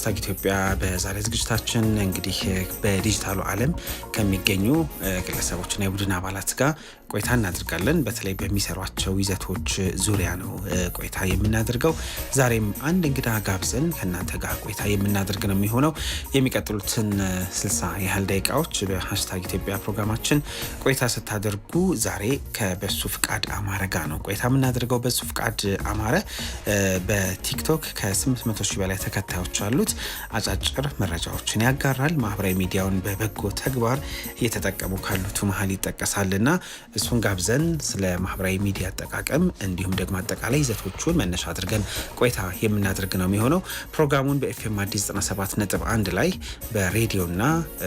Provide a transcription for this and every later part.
ሃሽታግ ኢትዮጵያ በዛሬ ዝግጅታችን እንግዲህ በዲጂታሉ ዓለም ከሚገኙ ግለሰቦችና የቡድን አባላት ጋር ቆይታ እናደርጋለን። በተለይ በሚሰሯቸው ይዘቶች ዙሪያ ነው ቆይታ የምናደርገው። ዛሬም አንድ እንግዳ ጋብዘን ከእናንተ ጋር ቆይታ የምናደርግ ነው የሚሆነው። የሚቀጥሉትን 60 ያህል ደቂቃዎች በሃሽታግ ኢትዮጵያ ፕሮግራማችን ቆይታ ስታደርጉ ዛሬ ከበሱ ፍቃድ አማረ ጋር ነው ቆይታ የምናደርገው። በሱ ፍቃድ አማረ በቲክቶክ ከ800 ሺህ በላይ ተከታዮች አሉት። አጫጭር መረጃዎችን ያጋራል። ማህበራዊ ሚዲያውን በበጎ ተግባር እየተጠቀሙ ካሉት መሀል ይጠቀሳልና እሱን ጋብዘን ስለ ማህበራዊ ሚዲያ አጠቃቀም እንዲሁም ደግሞ አጠቃላይ ይዘቶቹን መነሻ አድርገን ቆይታ የምናደርግ ነው የሚሆነው። ፕሮግራሙን በኤፍኤም አዲስ 97.1 ላይ በሬዲዮና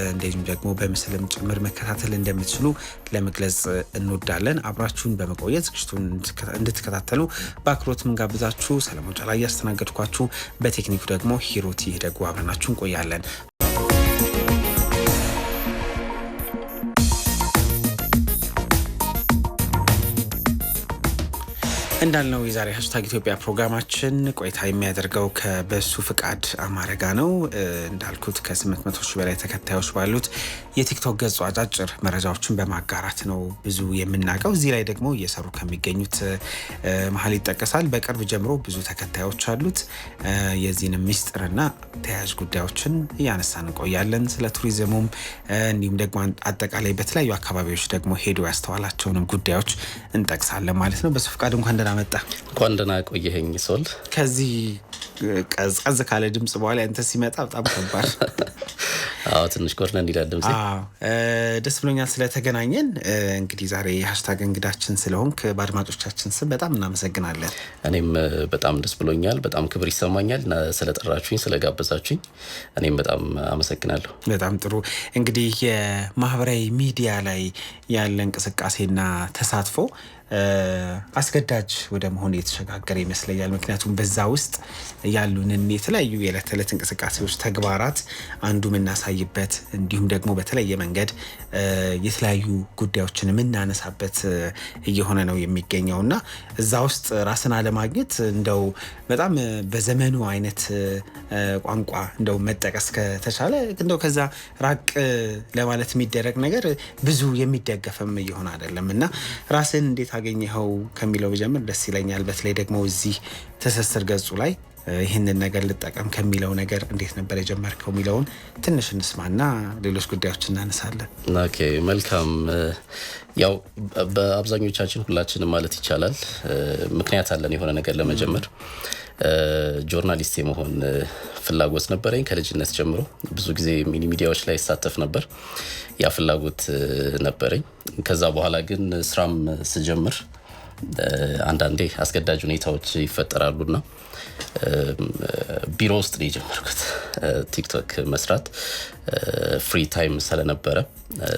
እንደዚሁም ደግሞ በምስልም ጭምር መከታተል እንደምትችሉ ለመግለጽ እንወዳለን። አብራችሁን በመቆየት ዝግጅቱን እንድትከታተሉ በአክብሮት ጋብዛችሁ ሰለሞን ጫላ ያስተናገድኳችሁ፣ በቴክኒኩ ደግሞ ሂሩት ይደጉ አብረናችሁ እንቆያለን። እንዳልነው የዛሬ ሃሽታግ ኢትዮጵያ ፕሮግራማችን ቆይታ የሚያደርገው ከበሱ ፍቃድ አማረ ጋር ነው። እንዳልኩት ከ800 ሺህ በላይ ተከታዮች ባሉት የቲክቶክ ገጹ አጫጭር መረጃዎችን በማጋራት ነው ብዙ የምናውቀው። እዚህ ላይ ደግሞ እየሰሩ ከሚገኙት መሀል ይጠቀሳል። በቅርብ ጀምሮ ብዙ ተከታዮች አሉት። የዚህንም ሚስጥርና ተያያዥ ጉዳዮችን እያነሳን እንቆያለን። ስለ ቱሪዝሙም እንዲሁም ደግሞ አጠቃላይ በተለያዩ አካባቢዎች ደግሞ ሄዶ ያስተዋላቸውንም ጉዳዮች እንጠቅሳለን ማለት ነው። በሱ ፍቃድ እንኳን ደህና ቆየኸኝ ሶል። ከዚህ ቀዝቀዝ ካለ ድምጽ በኋላ አንተ ሲመጣ በጣም ከባድ ትንሽ ኮርነን ይላል ድምጽ። ደስ ብሎኛል ስለተገናኘን። እንግዲህ ዛሬ ሃሽታግ እንግዳችን ስለሆንክ በአድማጮቻችን ስም በጣም እናመሰግናለን። እኔም በጣም ደስ ብሎኛል። በጣም ክብር ይሰማኛል ስለጠራችሁኝ፣ ስለጋበዛችሁኝ እኔም በጣም አመሰግናለሁ። በጣም ጥሩ። እንግዲህ የማህበራዊ ሚዲያ ላይ ያለ እንቅስቃሴና ተሳትፎ አስገዳጅ ወደ መሆን የተሸጋገረ ይመስለኛል። ምክንያቱም በዛ ውስጥ ያሉንን የተለያዩ የዕለት ተዕለት እንቅስቃሴዎች፣ ተግባራት አንዱ የምናሳይበት እንዲሁም ደግሞ በተለየ መንገድ የተለያዩ ጉዳዮችን የምናነሳበት እየሆነ ነው የሚገኘው እና እዛ ውስጥ ራስን አለማግኘት እንደው በጣም በዘመኑ አይነት ቋንቋ እንደው መጠቀስ ከተቻለ እንደው ከዛ ራቅ ለማለት የሚደረግ ነገር ብዙ የሚደገፍም እየሆነ አይደለም እና ራስን እንዴት አገኘኸው ከሚለው ጀምር ደስ ይለኛል። በተለይ ደግሞ እዚህ ትስስር ገጹ ላይ ይህንን ነገር ልጠቀም ከሚለው ነገር እንዴት ነበር የጀመርከው የሚለውን ትንሽ እንስማና ሌሎች ጉዳዮች እናነሳለን። ኦኬ፣ መልካም። ያው በአብዛኞቻችን ሁላችንም ማለት ይቻላል ምክንያት አለን የሆነ ነገር ለመጀመር። ጆርናሊስት የመሆን ፍላጎት ነበረኝ ከልጅነት ጀምሮ። ብዙ ጊዜ ሚኒ ሚዲያዎች ላይ ይሳተፍ ነበር። ያ ፍላጎት ነበረኝ። ከዛ በኋላ ግን ስራም ስጀምር አንዳንዴ አስገዳጅ ሁኔታዎች ይፈጠራሉና ቢሮ ውስጥ ነው የጀመርኩት ቲክቶክ መስራት። ፍሪ ታይም ስለነበረ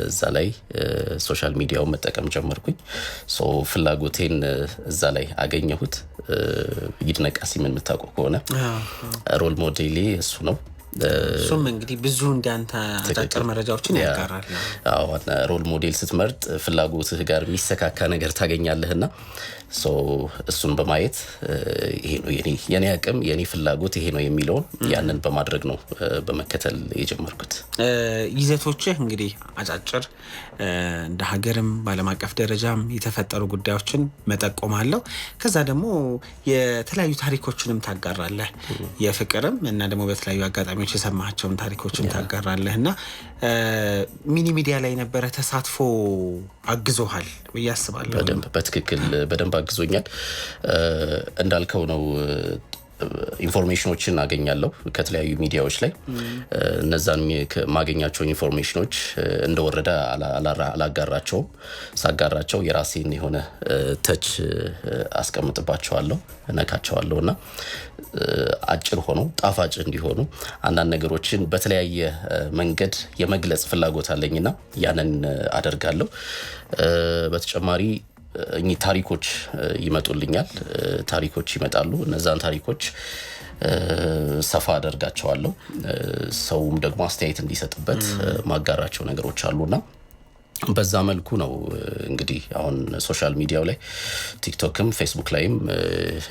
እዛ ላይ ሶሻል ሚዲያውን መጠቀም ጀመርኩኝ። ፍላጎቴን እዛ ላይ አገኘሁት። ይድነቃሲምን የምታውቀው ከሆነ ሮል ሞዴሌ እሱ ነው። እሱም እንግዲህ ብዙ እንዳንተ አጫጭር መረጃዎችን ያጋራል። ሮል ሞዴል ስትመርጥ ፍላጎትህ ጋር የሚሰካካ ነገር ታገኛለህና እሱን በማየት ይሄ ነው የኔ አቅም፣ የኔ ፍላጎት ይሄ ነው የሚለውን ያንን በማድረግ ነው በመከተል የጀመርኩት። ይዘቶችህ እንግዲህ አጫጭር እንደ ሀገርም በዓለም አቀፍ ደረጃም የተፈጠሩ ጉዳዮችን መጠቆም አለው። ከዛ ደግሞ የተለያዩ ታሪኮችንም ታጋራለህ። የፍቅርም እና ደግሞ በተለያዩ አጋጣሚዎች የሰማቸውን ታሪኮችን ታጋራለህ እና ሚኒ ሚዲያ ላይ ነበረ ተሳትፎ አግዞሃል ብዬ አስባለሁ። በትክክል በደንብ አግዞኛል። እንዳልከው ነው ኢንፎርሜሽኖችን አገኛለሁ ከተለያዩ ሚዲያዎች ላይ። እነዛን ማገኛቸው ኢንፎርሜሽኖች እንደወረደ አላጋራቸውም። ሳጋራቸው የራሴን የሆነ ተች አስቀምጥባቸዋለሁ፣ ነካቸዋለሁና አጭር ሆኖ ጣፋጭ እንዲሆኑ አንዳንድ ነገሮችን በተለያየ መንገድ የመግለጽ ፍላጎት አለኝና ያንን አደርጋለሁ። በተጨማሪ እኚህ ታሪኮች ይመጡልኛል። ታሪኮች ይመጣሉ። እነዛን ታሪኮች ሰፋ አደርጋቸዋለሁ። ሰውም ደግሞ አስተያየት እንዲሰጥበት ማጋራቸው ነገሮች አሉና በዛ መልኩ ነው እንግዲህ አሁን ሶሻል ሚዲያው ላይ ቲክቶክም ፌስቡክ ላይም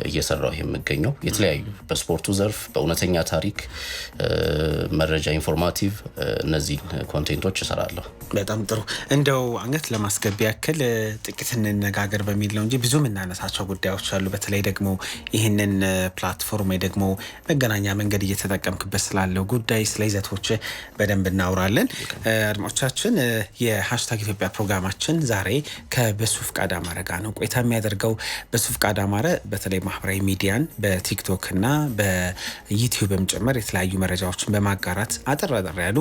እየሰራው የምገኘው የተለያዩ በስፖርቱ ዘርፍ በእውነተኛ ታሪክ መረጃ ኢንፎርማቲቭ እነዚህ ኮንቴንቶች እሰራለሁ። በጣም ጥሩ። እንደው አንገት ለማስገቢያ ያክል ጥቂት እንነጋገር በሚል ነው እንጂ ብዙ የምናነሳቸው ጉዳዮች አሉ። በተለይ ደግሞ ይህንን ፕላትፎርም ወይ ደግሞ መገናኛ መንገድ እየተጠቀምክበት ስላለው ጉዳይ ስለ ይዘቶች በደንብ እናውራለን። አድማጮቻችን የሃሽታግ ኢትዮጵያ ፕሮግራማችን ዛሬ ከበሱ ፍቃድ አማረ ጋር ነው ቆይታ የሚያደርገው። በሱ ፍቃድ አማረ በተለይ ማህበራዊ ሚዲያን በቲክቶክ እና በዩቲዩብም ጭምር የተለያዩ መረጃዎችን በማጋራት አጠር ያሉ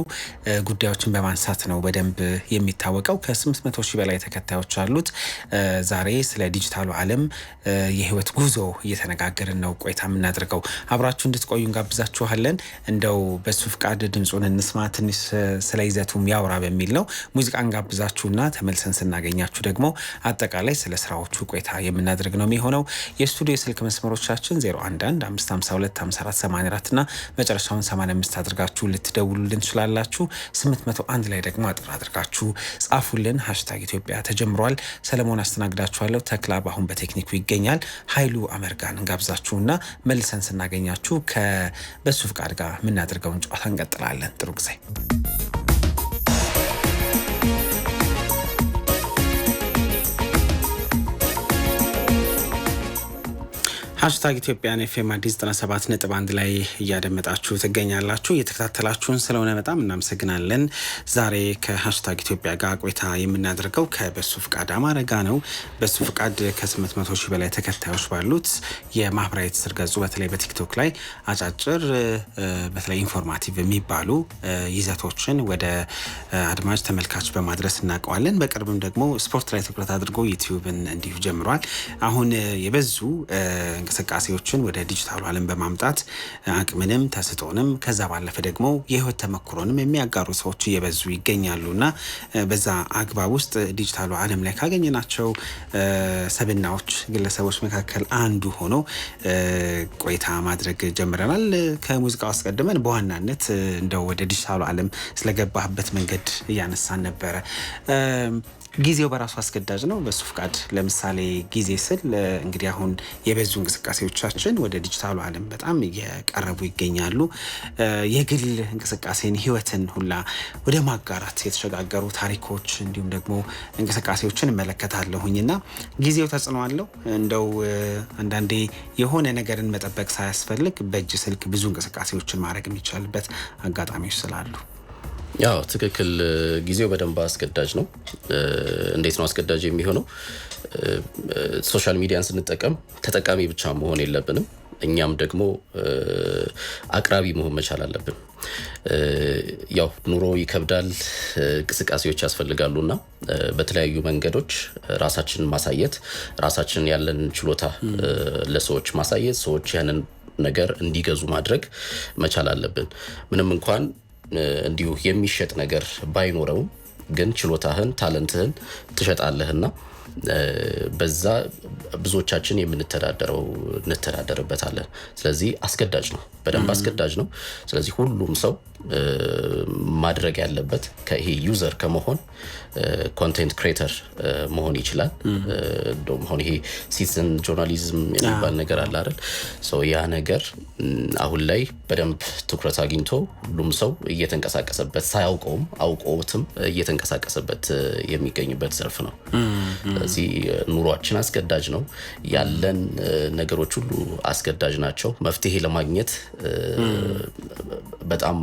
ጉዳዮችን በማንሳት ነው በደንብ የሚታወቀው። ከ800 ሺህ በላይ ተከታዮች አሉት። ዛሬ ስለ ዲጂታሉ ዓለም የህይወት ጉዞ እየተነጋገርን ነው ቆይታ የምናደርገው። አብራችሁ እንድትቆዩ እንጋብዛችኋለን። እንደው በሱ ፍቃድ ድምጹን እንስማ፣ ትንሽ ስለ ይዘቱም ያውራ በሚል ነው ሙዚቃን ጋብዛችሁና ተመልሰን ስናገኛችሁ ደግሞ አጠቃላይ ስለ ስራዎቹ ቆይታ የምናደርግ ነው የሚሆነው። የስቱዲዮ የስልክ መስመሮቻችን 011552484 እና መጨረሻውን 85 አድርጋችሁ ልትደውሉልን ትችላላችሁ። 801 ላይ ደግሞ አጥር አድርጋችሁ ጻፉልን። ሃሽታግ ኢትዮጵያ ተጀምሯል። ሰለሞን አስተናግዳችኋለሁ። ተክላብ አሁን በቴክኒኩ ይገኛል። ኃይሉ አመርጋን እንጋብዛችሁና መልሰን ስናገኛችሁ ከበሱ ፍቃድ ጋር የምናደርገውን ጨዋታ እንቀጥላለን። ጥሩ ጊዜ። ሃሽታግ ኢትዮጵያን ኤፍኤም አዲስ 97.1 ላይ እያደመጣችሁ ትገኛላችሁ። እየተከታተላችሁን ስለሆነ በጣም እናመሰግናለን። ዛሬ ከሃሽታግ ኢትዮጵያ ጋር ቆይታ የምናደርገው ከበሱ ፍቃድ አማረ ጋር ነው። በሱ ፍቃድ ከ800 ሺህ በላይ ተከታዮች ባሉት የማህበራዊ ትስስር ገጹ በተለይ በቲክቶክ ላይ አጫጭር በተለይ ኢንፎርማቲቭ የሚባሉ ይዘቶችን ወደ አድማጭ ተመልካች በማድረስ እናውቀዋለን። በቅርብም ደግሞ ስፖርት ላይ ትኩረት አድርጎ ዩቲዩብን እንዲሁ ጀምሯል። አሁን የበዙ እንቅስቃሴዎችን ወደ ዲጂታሉ ዓለም በማምጣት አቅምንም ተስጦንም ከዛ ባለፈ ደግሞ የህይወት ተመክሮንም የሚያጋሩ ሰዎች እየበዙ ይገኛሉና በዛ አግባብ ውስጥ ዲጂታሉ ዓለም ላይ ካገኘናቸው ሰብናዎች ግለሰቦች መካከል አንዱ ሆኖ ቆይታ ማድረግ ጀምረናል። ከሙዚቃው አስቀድመን በዋናነት እንደው ወደ ዲጂታሉ ዓለም ስለገባህበት መንገድ እያነሳን ነበረ። ጊዜው በራሱ አስገዳጅ ነው በሱ ፍቃድ? ለምሳሌ ጊዜ ስል እንግዲህ አሁን የበዙ እንቅስቃሴዎቻችን ወደ ዲጂታሉ ዓለም በጣም እየቀረቡ ይገኛሉ። የግል እንቅስቃሴን ህይወትን ሁላ ወደ ማጋራት የተሸጋገሩ ታሪኮች እንዲሁም ደግሞ እንቅስቃሴዎችን እመለከታለሁኝና ጊዜው ተጽዕኖ አለው። እንደው አንዳንዴ የሆነ ነገርን መጠበቅ ሳያስፈልግ በእጅ ስልክ ብዙ እንቅስቃሴዎችን ማድረግ የሚቻልበት አጋጣሚዎች ስላሉ ያው ትክክል። ጊዜው በደንብ አስገዳጅ ነው። እንዴት ነው አስገዳጅ የሚሆነው? ሶሻል ሚዲያን ስንጠቀም ተጠቃሚ ብቻ መሆን የለብንም። እኛም ደግሞ አቅራቢ መሆን መቻል አለብን። ያው ኑሮ ይከብዳል፣ እንቅስቃሴዎች ያስፈልጋሉና በተለያዩ መንገዶች ራሳችንን ማሳየት፣ ራሳችንን ያለን ችሎታ ለሰዎች ማሳየት፣ ሰዎች ያንን ነገር እንዲገዙ ማድረግ መቻል አለብን። ምንም እንኳን እንዲሁ የሚሸጥ ነገር ባይኖረውም ግን ችሎታህን ታለንትህን ትሸጣለህና በዛ ብዙዎቻችን እንተዳደርበታለን። ስለዚህ አስገዳጅ ነው፣ በደንብ አስገዳጅ ነው። ስለዚህ ሁሉም ሰው ማድረግ ያለበት ከይሄ ዩዘር ከመሆን ኮንቴንት ክሬተር መሆን ይችላል። እንደውም አሁን ይሄ ሲቲዝን ጆርናሊዝም የሚባል ነገር አለ አይደል? ያ ነገር አሁን ላይ በደንብ ትኩረት አግኝቶ ሁሉም ሰው እየተንቀሳቀሰበት ሳያውቀውም አውቆትም እየተንቀሳቀሰበት የሚገኝበት ዘርፍ ነው። ስለዚህ ኑሯችን አስገዳጅ ነው። ያለን ነገሮች ሁሉ አስገዳጅ ናቸው። መፍትሄ ለማግኘት በጣም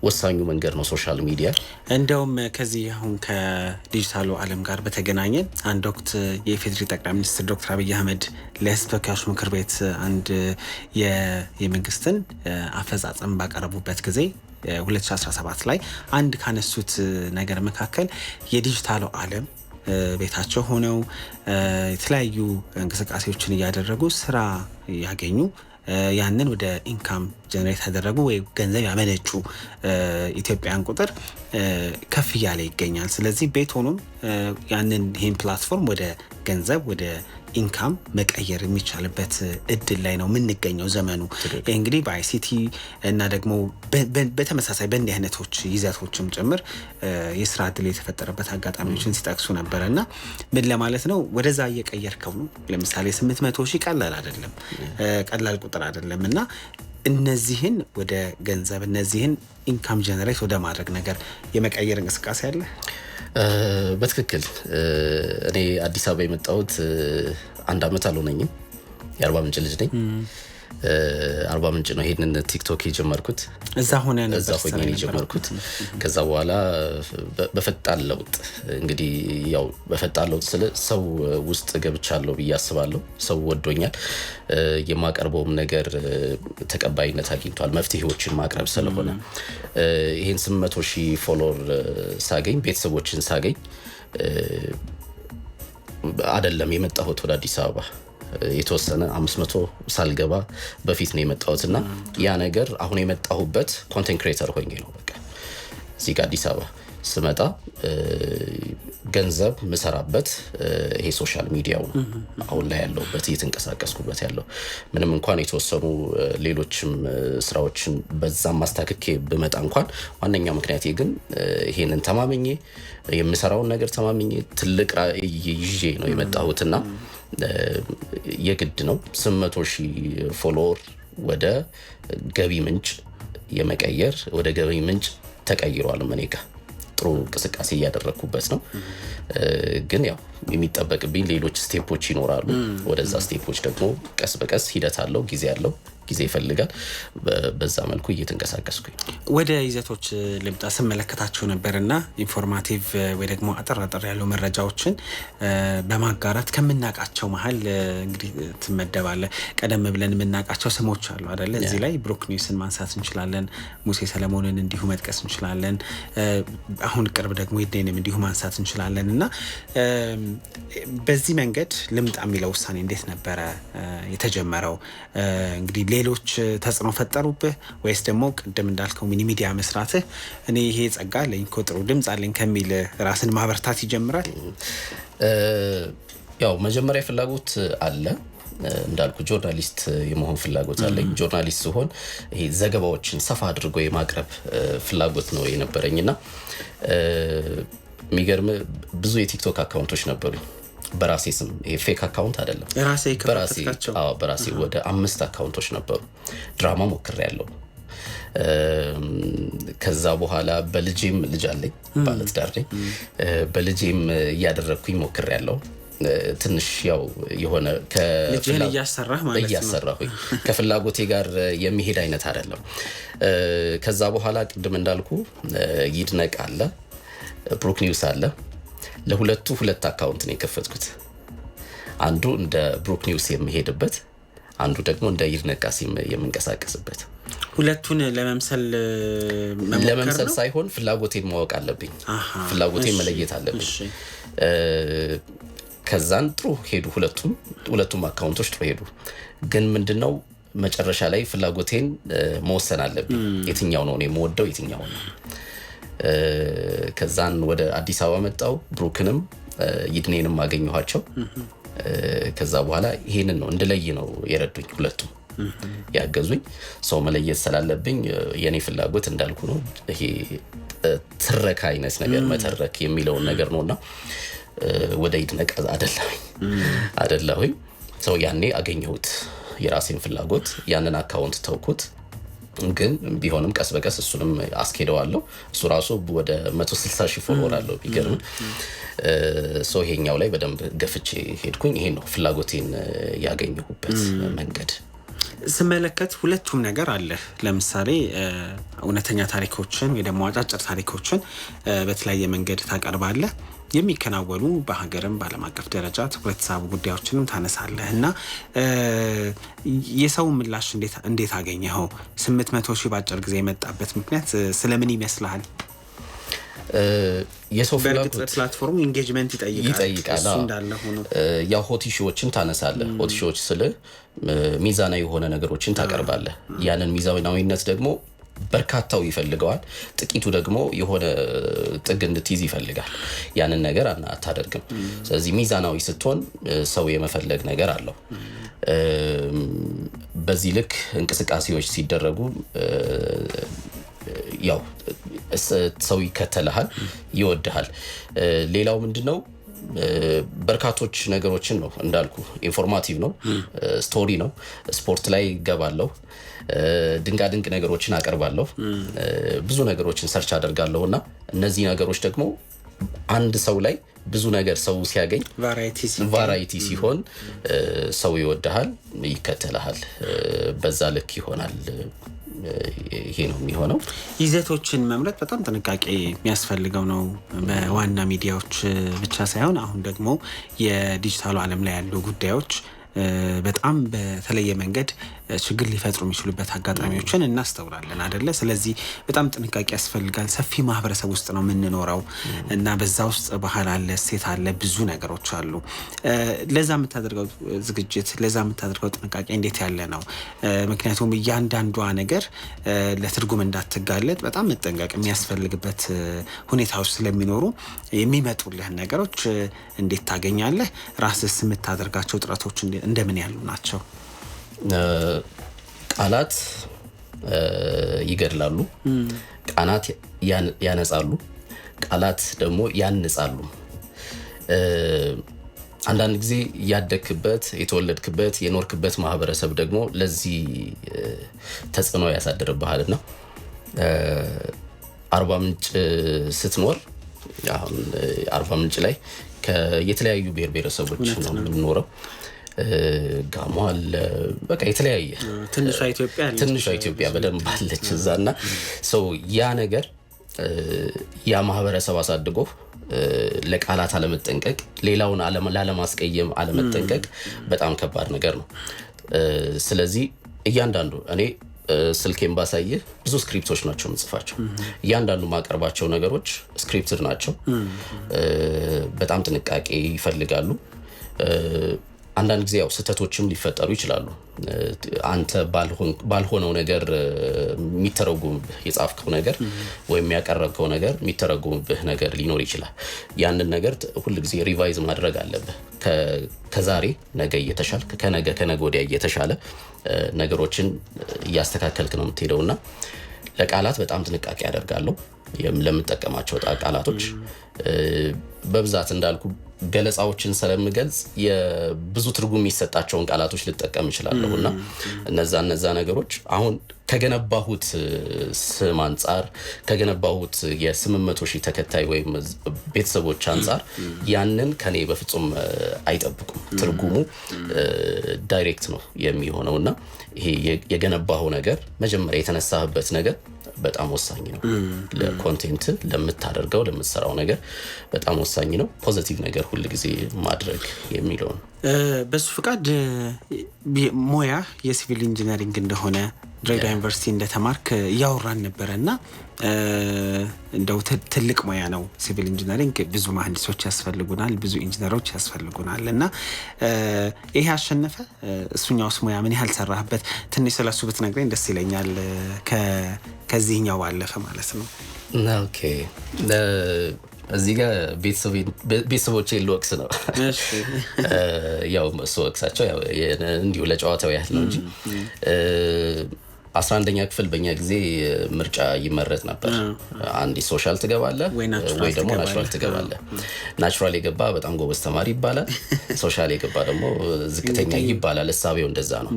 ወሳኙ መንገድ ነው ሶሻል ሚዲያ። እንደውም ከዚህ አሁን ከዲጂታሉ ዓለም ጋር በተገናኘ አንድ ወቅት የኢፌዴሪ ጠቅላይ ሚኒስትር ዶክተር አብይ አህመድ ለሕዝብ ተወካዮች ምክር ቤት አንድ የመንግስትን አፈጻጸም ባቀረቡበት ጊዜ 2017 ላይ አንድ ካነሱት ነገር መካከል የዲጂታሉ ዓለም ቤታቸው ሆነው የተለያዩ እንቅስቃሴዎችን እያደረጉ ስራ ያገኙ ያንን ወደ ኢንካም ጀነሬት ያደረጉ ወይ ገንዘብ ያመነጩ ኢትዮጵያን ቁጥር ከፍ እያለ ይገኛል። ስለዚህ ቤት ሆኖም ያንን ይህን ፕላትፎርም ወደ ገንዘብ ወደ ኢንካም መቀየር የሚቻልበት እድል ላይ ነው የምንገኘው ዘመኑ። ይህ እንግዲህ በአይሲቲ እና ደግሞ በተመሳሳይ በእንዲህ አይነቶች ይዘቶችም ጭምር የስራ እድል የተፈጠረበት አጋጣሚዎችን ሲጠቅሱ ነበረ እና ምን ለማለት ነው ወደዛ እየቀየርከው ነው። ለምሳሌ 800,000 ቀላል አይደለም፣ ቀላል ቁጥር አይደለም እና እነዚህን ወደ ገንዘብ እነዚህን ኢንካም ጀነሬት ወደ ማድረግ ነገር የመቀየር እንቅስቃሴ አለ። በትክክል እኔ አዲስ አበባ የመጣሁት 1 ዓመት አልሆነኝም። የአርባ ምንጭ ልጅ ነኝ። አርባ ምንጭ ነው ይሄንን ቲክቶክ የጀመርኩት። እዛ ሆነ የጀመርኩት። ከዛ በኋላ በፈጣን ለውጥ እንግዲህ ያው በፈጣን ለውጥ ስለ ሰው ውስጥ ገብቻለሁ ብዬ አስባለሁ። ሰው ወዶኛል። የማቀርበውም ነገር ተቀባይነት አግኝቷል። መፍትሄዎችን ማቅረብ ስለሆነ ይሄን 800,000 ፎሎወር ሳገኝ ቤተሰቦችን ሳገኝ አይደለም የመጣሁት ወደ አዲስ አበባ የተወሰነ 500 ሳልገባ በፊት ነው የመጣሁትና ያ ነገር አሁን የመጣሁበት ኮንቴንት ክሬተር ሆኜ ነው። በቃ እዚህ ጋር አዲስ አበባ ስመጣ ገንዘብ ምሰራበት ይሄ ሶሻል ሚዲያው ነው አሁን ላይ ያለውበት እየተንቀሳቀስኩበት ያለው። ምንም እንኳን የተወሰኑ ሌሎችም ስራዎችን በዛም ማስተካከክ በመጣ እንኳን ዋነኛ ምክንያቴ ግን ይሄንን ተማምኜ የምሰራውን ነገር ተማምኜ ትልቅ ይዤ ነው የመጣሁትና የግድ ነው 800,000 ፎሎወር ወደ ገቢ ምንጭ የመቀየር ወደ ገቢ ምንጭ ተቀይሯል። እኔ ጋር ጥሩ እንቅስቃሴ እያደረኩበት ነው። ግን ያው የሚጠበቅብኝ ሌሎች ስቴፖች ይኖራሉ። ወደዛ ስቴፖች ደግሞ ቀስ በቀስ ሂደት አለው፣ ጊዜ አለው፣ ጊዜ ይፈልጋል። በዛ መልኩ እየተንቀሳቀስኩኝ ወደ ይዘቶች ልምጣ። ስመለከታቸው ነበርና ኢንፎርማቲቭ ወይ ደግሞ አጠር ያሉ መረጃዎችን በማጋራት ከምናቃቸው መሀል እንግዲህ ትመደባለ። ቀደም ብለን የምናቃቸው ስሞች አሉ አይደለ? እዚህ ላይ ብሩክ ኒውስን ማንሳት እንችላለን፣ ሙሴ ሰለሞንን እንዲሁ መጥቀስ እንችላለን። አሁን ቅርብ ደግሞ ይደንም እንዲሁ ማንሳት እንችላለን እና በዚህ መንገድ ልምጣ የሚለው ውሳኔ እንዴት ነበረ የተጀመረው? እንግዲህ ሌሎች ተጽዕኖ ፈጠሩብህ ወይስ ደግሞ ቅድም እንዳልከው ሚኒ ሚዲያ መስራትህ እኔ ይሄ ጸጋ አለኝ እኮ ጥሩ ድምጽ አለኝ ከሚል ራስን ማበርታት ይጀምራል? ያው መጀመሪያ ፍላጎት አለ እንዳልኩ ጆርናሊስት የመሆን ፍላጎት አለኝ። ጆርናሊስት ሲሆን ይሄ ዘገባዎችን ሰፋ አድርጎ የማቅረብ ፍላጎት ነው የነበረኝና የሚገርም ብዙ የቲክቶክ አካውንቶች ነበሩኝ በራሴ ስም። ፌክ አካውንት አይደለም፣ በራሴ ወደ 5 አካውንቶች ነበሩ። ድራማ ሞክሬያለሁ። ከዛ በኋላ በልጄም ልጅ አለኝ፣ ባለትዳር ነኝ። በልጄም እያደረኩኝ ሞክሬያለሁ። ትንሽ ያው የሆነ ልጅህን እያሰራህ ማለት ነው። እያሰራሁኝ ከፍላጎቴ ጋር የሚሄድ አይነት አይደለም። ከዛ በኋላ ቅድም እንዳልኩ ይድነቅ አለ፣ ብሩክ ኒውስ አለ። ለሁለቱ 2 አካውንት ነው የከፈትኩት። አንዱ እንደ ብሩክ ኒውስ የሚሄድበት፣ አንዱ ደግሞ እንደ ይድነቃስ የምንቀሳቀስበት። ሁለቱን ለመምሰል ሳይሆን ፍላጎቴን ማወቅ አለብኝ። ፍላጎቴን መለየት አለብኝ። ከዛን ጥሩ ሄዱ ሁለቱም አካውንቶች ጥሩ ሄዱ። ግን ምንድነው መጨረሻ ላይ ፍላጎቴን መወሰን አለብኝ። የትኛው ነው የምወደው፣ የትኛው ነው። ከዛን ወደ አዲስ አበባ መጣው። ብሩክንም ይድኔንም አገኘኋቸው። ከዛ በኋላ ይሄንን ነው እንደለይ ነው የረዱኝ፣ ሁለቱም ያገዙኝ። ሰው መለየት ስላለብኝ የኔ ፍላጎት እንዳልኩ ነው ይሄ ትረካ አይነት ነገር መተረክ የሚለውን ነገር ነውና ወደ ይድነቅ አይደለሁኝ። ሰው ያኔ አገኘሁት የራሴን ፍላጎት፣ ያንን አካውንት ተውኩት። ግን ቢሆንም ቀስ በቀስ እሱንም አስኬደዋለሁ። እሱ ራሱ ወደ 160,000 ፎሎወር አለው ቢገርም። ሰው ይሄኛው ላይ በደንብ ገፍቼ ሄድኩኝ። ይሄ ነው ፍላጎቴን ያገኘሁበት መንገድ። ስመለከት ሁለቱም ነገር አለ። ለምሳሌ እውነተኛ ታሪኮችን ወይ ደግሞ አጫጭር ታሪኮችን በተለያየ መንገድ ታቀርባለህ። የሚከናወኑ በሀገርም በዓለም አቀፍ ደረጃ ትኩረት ሳቡ ጉዳዮችንም ታነሳለህ እና የሰው ምላሽ እንዴት አገኘኸው? 800,000 በአጭር ጊዜ የመጣበት ምክንያት ስለምን ይመስልሃል? የሰው ፍላጎት ፕላትፎርሙ ኢንጌጅመንት ይጠይቃል እሱ እንዳለ ሆኖ ያው ሆት ኢሹዎችን ታነሳለህ ሆት ኢሹዎች ስለ ሚዛናዊ የሆነ ነገሮችን ታቀርባለህ ያንን ሚዛናዊነት ደግሞ በርካታው ይፈልገዋል ጥቂቱ ደግሞ የሆነ ጥግ እንድትይዝ ይፈልጋል ያንን ነገር አታደርግም ስለዚህ ሚዛናዊ ስትሆን ሰው የመፈለግ ነገር አለው በዚህ ልክ እንቅስቃሴዎች ሲደረጉ ያው ሰው ይከተልሃል ይወድሃል ሌላው ምንድነው በርካቶች ነገሮችን ነው እንዳልኩ ኢንፎርማቲቭ ነው ስቶሪ ነው ስፖርት ላይ ገባለሁ ድንጋድንቅ ነገሮችን አቀርባለሁ ብዙ ነገሮችን ሰርች አደርጋለሁና እነዚህ ነገሮች ደግሞ አንድ ሰው ላይ ብዙ ነገር ሰው ሲያገኝ ቫራይቲ ሲሆን ሰው ይወድሃል ይከተልሃል በዛ ልክ ይሆናል ይሄ ነው የሚሆነው ይዘቶችን መምረጥ በጣም ጥንቃቄ የሚያስፈልገው ነው በዋና ሚዲያዎች ብቻ ሳይሆን አሁን ደግሞ የዲጂታሉ ዓለም ላይ ያሉ ጉዳዮች በጣም በተለየ መንገድ ችግር ሊፈጥሩ የሚችሉበት አጋጣሚዎችን እናስተውላለን አይደለ ስለዚህ በጣም ጥንቃቄ ያስፈልጋል ሰፊ ማህበረሰብ ውስጥ ነው የምንኖረው እና በዛ ውስጥ ባህል አለ ሴት አለ ብዙ ነገሮች አሉ ለዛ የምታደርገው ዝግጅት ለዛ የምታደርገው ጥንቃቄ እንዴት ያለ ነው ምክንያቱም እያንዳንዷ ነገር ለትርጉም እንዳትጋለጥ በጣም መጠንቀቅ የሚያስፈልግበት ሁኔታዎች ስለሚኖሩ የሚመጡልህ ነገሮች እንዴት ታገኛለህ ራስስ የምታደርጋቸው ጥረቶች እንደምን ያሉ ናቸው ቃላት ይገድላሉ ቃላት ያነጻሉ ቃላት ደግሞ ያንጻሉ አንዳንድ ጊዜ ያደክበት የተወለድክበት የኖርክበት ማህበረሰብ ደግሞ ለዚህ ተጽዕኖ ያሳድርብሃልና አርባ ምንጭ ስትኖር አሁን አርባ ምንጭ ላይ ከየተለያዩ ብሔር ብሔረሰቦች ነው የምንኖረው ጋሞ አለ በቃ የተለያየ ትንሿ ኢትዮጵያ በደንብ አለች እዛና ሰው ያ ነገር ያ ማህበረሰብ አሳድጎ ለቃላት አለመጠንቀቅ ሌላውን ላለማስቀየም አለመጠንቀቅ በጣም ከባድ ነገር ነው ስለዚህ እያንዳንዱ እኔ ስልኬን ባሳየህ ብዙ ስክሪፕቶች ናቸው የምጽፋቸው እያንዳንዱ ማቀርባቸው ነገሮች ስክሪፕትድ ናቸው በጣም ጥንቃቄ ይፈልጋሉ አንዳንድ ጊዜ ያው ስተቶችም ሊፈጠሩ ይችላሉ አንተ ባልሆነው ነገር የሚተረጉምብህ የጻፍከው ነገር ወይም ያቀረብከው ነገር የሚተረጉምብህ ነገር ሊኖር ይችላል ያንን ነገር ሁሉ ጊዜ ሪቫይዝ ማድረግ አለብህ ከዛሬ ነገ እየተሻለ ከነገ ወዲያ እየተሻለ ነገሮችን ያስተካከልክ ነው የምትሄደውና ለቃላት በጣም ጥንቃቄ ያደርጋለሁ ለምጠቀማቸው ቃላቶች በብዛት እንዳልኩ ገለጻዎችን ስለምገልጽ የብዙ ትርጉም የሚሰጣቸውን ቃላቶች ልጠቀም ይችላልውና እነዛ ነገሮች አሁን ከገነባሁት ስም አንፃር ከገነባሁት የ800,000 ተከታይ ወይም ቤተሰቦች አንፃር ያንን ከኔ በፍጹም አይጠብቁም ትርጉሙ ዳይሬክት ነው የሚሆነውና ይሄ የገነባው ነገር መጀመሪያ የተነሳህበት ነገር በጣም ወሳኝ ነው ለኮንቴንት ለምታደርገው ለምትሰራው ነገር በጣም ወሳኝ ነው ፖዚቲቭ ነገር ሁሉ ጊዜ ማድረግ የሚለው በሱ ፍቃድ ሞያ የሲቪል ኢንጂነሪንግ እንደሆነ ድሬዳዋ ዩኒቨርሲቲ እንደተማርክ ያወራን ነበርና እንደው ትልቅ ሞያ ነው ሲቪል ኢንጂነሪንግ ብዙ መሐንዲሶች ያስፈልጉናል ብዙ ኢንጂነሮች ያስፈልጉናልና ይሄ አሸነፈ እሱኛውስ ሞያ ምን ያህል ሰራህበት ትንሽ ስለሱ ብትነግረኝ ደስ ይለኛል ከዚህኛው ባለፈ ማለት ነው ኦኬ እዚህ ጋር ቤተሰቦቼ ልወቅስ ነው ያው መስወቅሳቸው ያው እንዲሁ ለጨዋታው ያህል ነው እንጂ 11ኛ ክፍል በእኛ ጊዜ ምርጫ ይመረጥ ነበር አንዲ ሶሻል ትገባለህ ወይ ደግሞ ናቹራል ትገባለህ ናቹራል የገባ በጣም ጎበዝ ተማሪ ይባላል ሶሻል የገባ ደግሞ ዝቅተኛ ይባላል እሳቤው እንደዛ ነው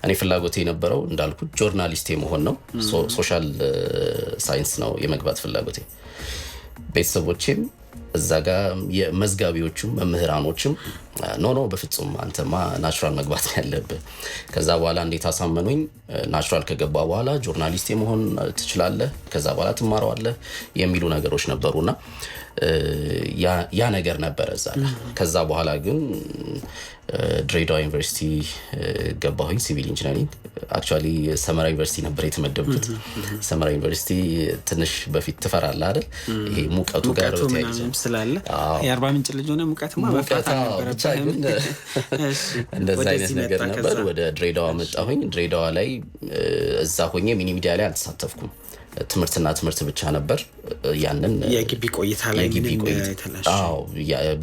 እኔ ፍላጎቴ የነበረው እንዳልኩት ጆርናሊስት መሆን ነው ሶሻል ሳይንስ ነው የመግባት ፍላጎቴ ቤተሰቦቼም እዛ ጋር የመዝጋቢዎቹም መምህራኖችም ኖ በፍጹም አንተማ ናቹራል መግባት ያለብህ። ከዛ በኋላ እንዴት አሳመኑኝ። ናቹራል ከገባ በኋላ ጆርናሊስት መሆን ትችላለህ፣ ከዛ በኋላ ትማረዋለህ የሚሉ ነገሮች ነበሩና ያ ነገር ነበረ እዛ። ከዛ በኋላ ግን ድሬዳዋ ዩኒቨርሲቲ ገባሁኝ ሲቪል ኢንጂነሪንግ። አክቹዋሊ ሰመራ ዩኒቨርሲቲ ነበር የተመደብኩት። ሰመራ ዩኒቨርሲቲ ትንሽ በፊት ትፈራለህ አይደል? ይሄ ሙቀቱ ጋር ተያይዞ ስላለ የአርባ ምንጭ ልጅ ሆነ ሙቀትማ መፍራት አልነበረብህም። እንደዛ አይነት ነገር ነበር። ወደ ድሬዳዋ መጣሁኝ። ድሬዳዋ ላይ እዛ ሆኜ ሚኒ ሚዲያ ላይ አልተሳተፍኩም። ትምህርት ብቻ ነበር። ያንን የግቢ ቆይታ ላይ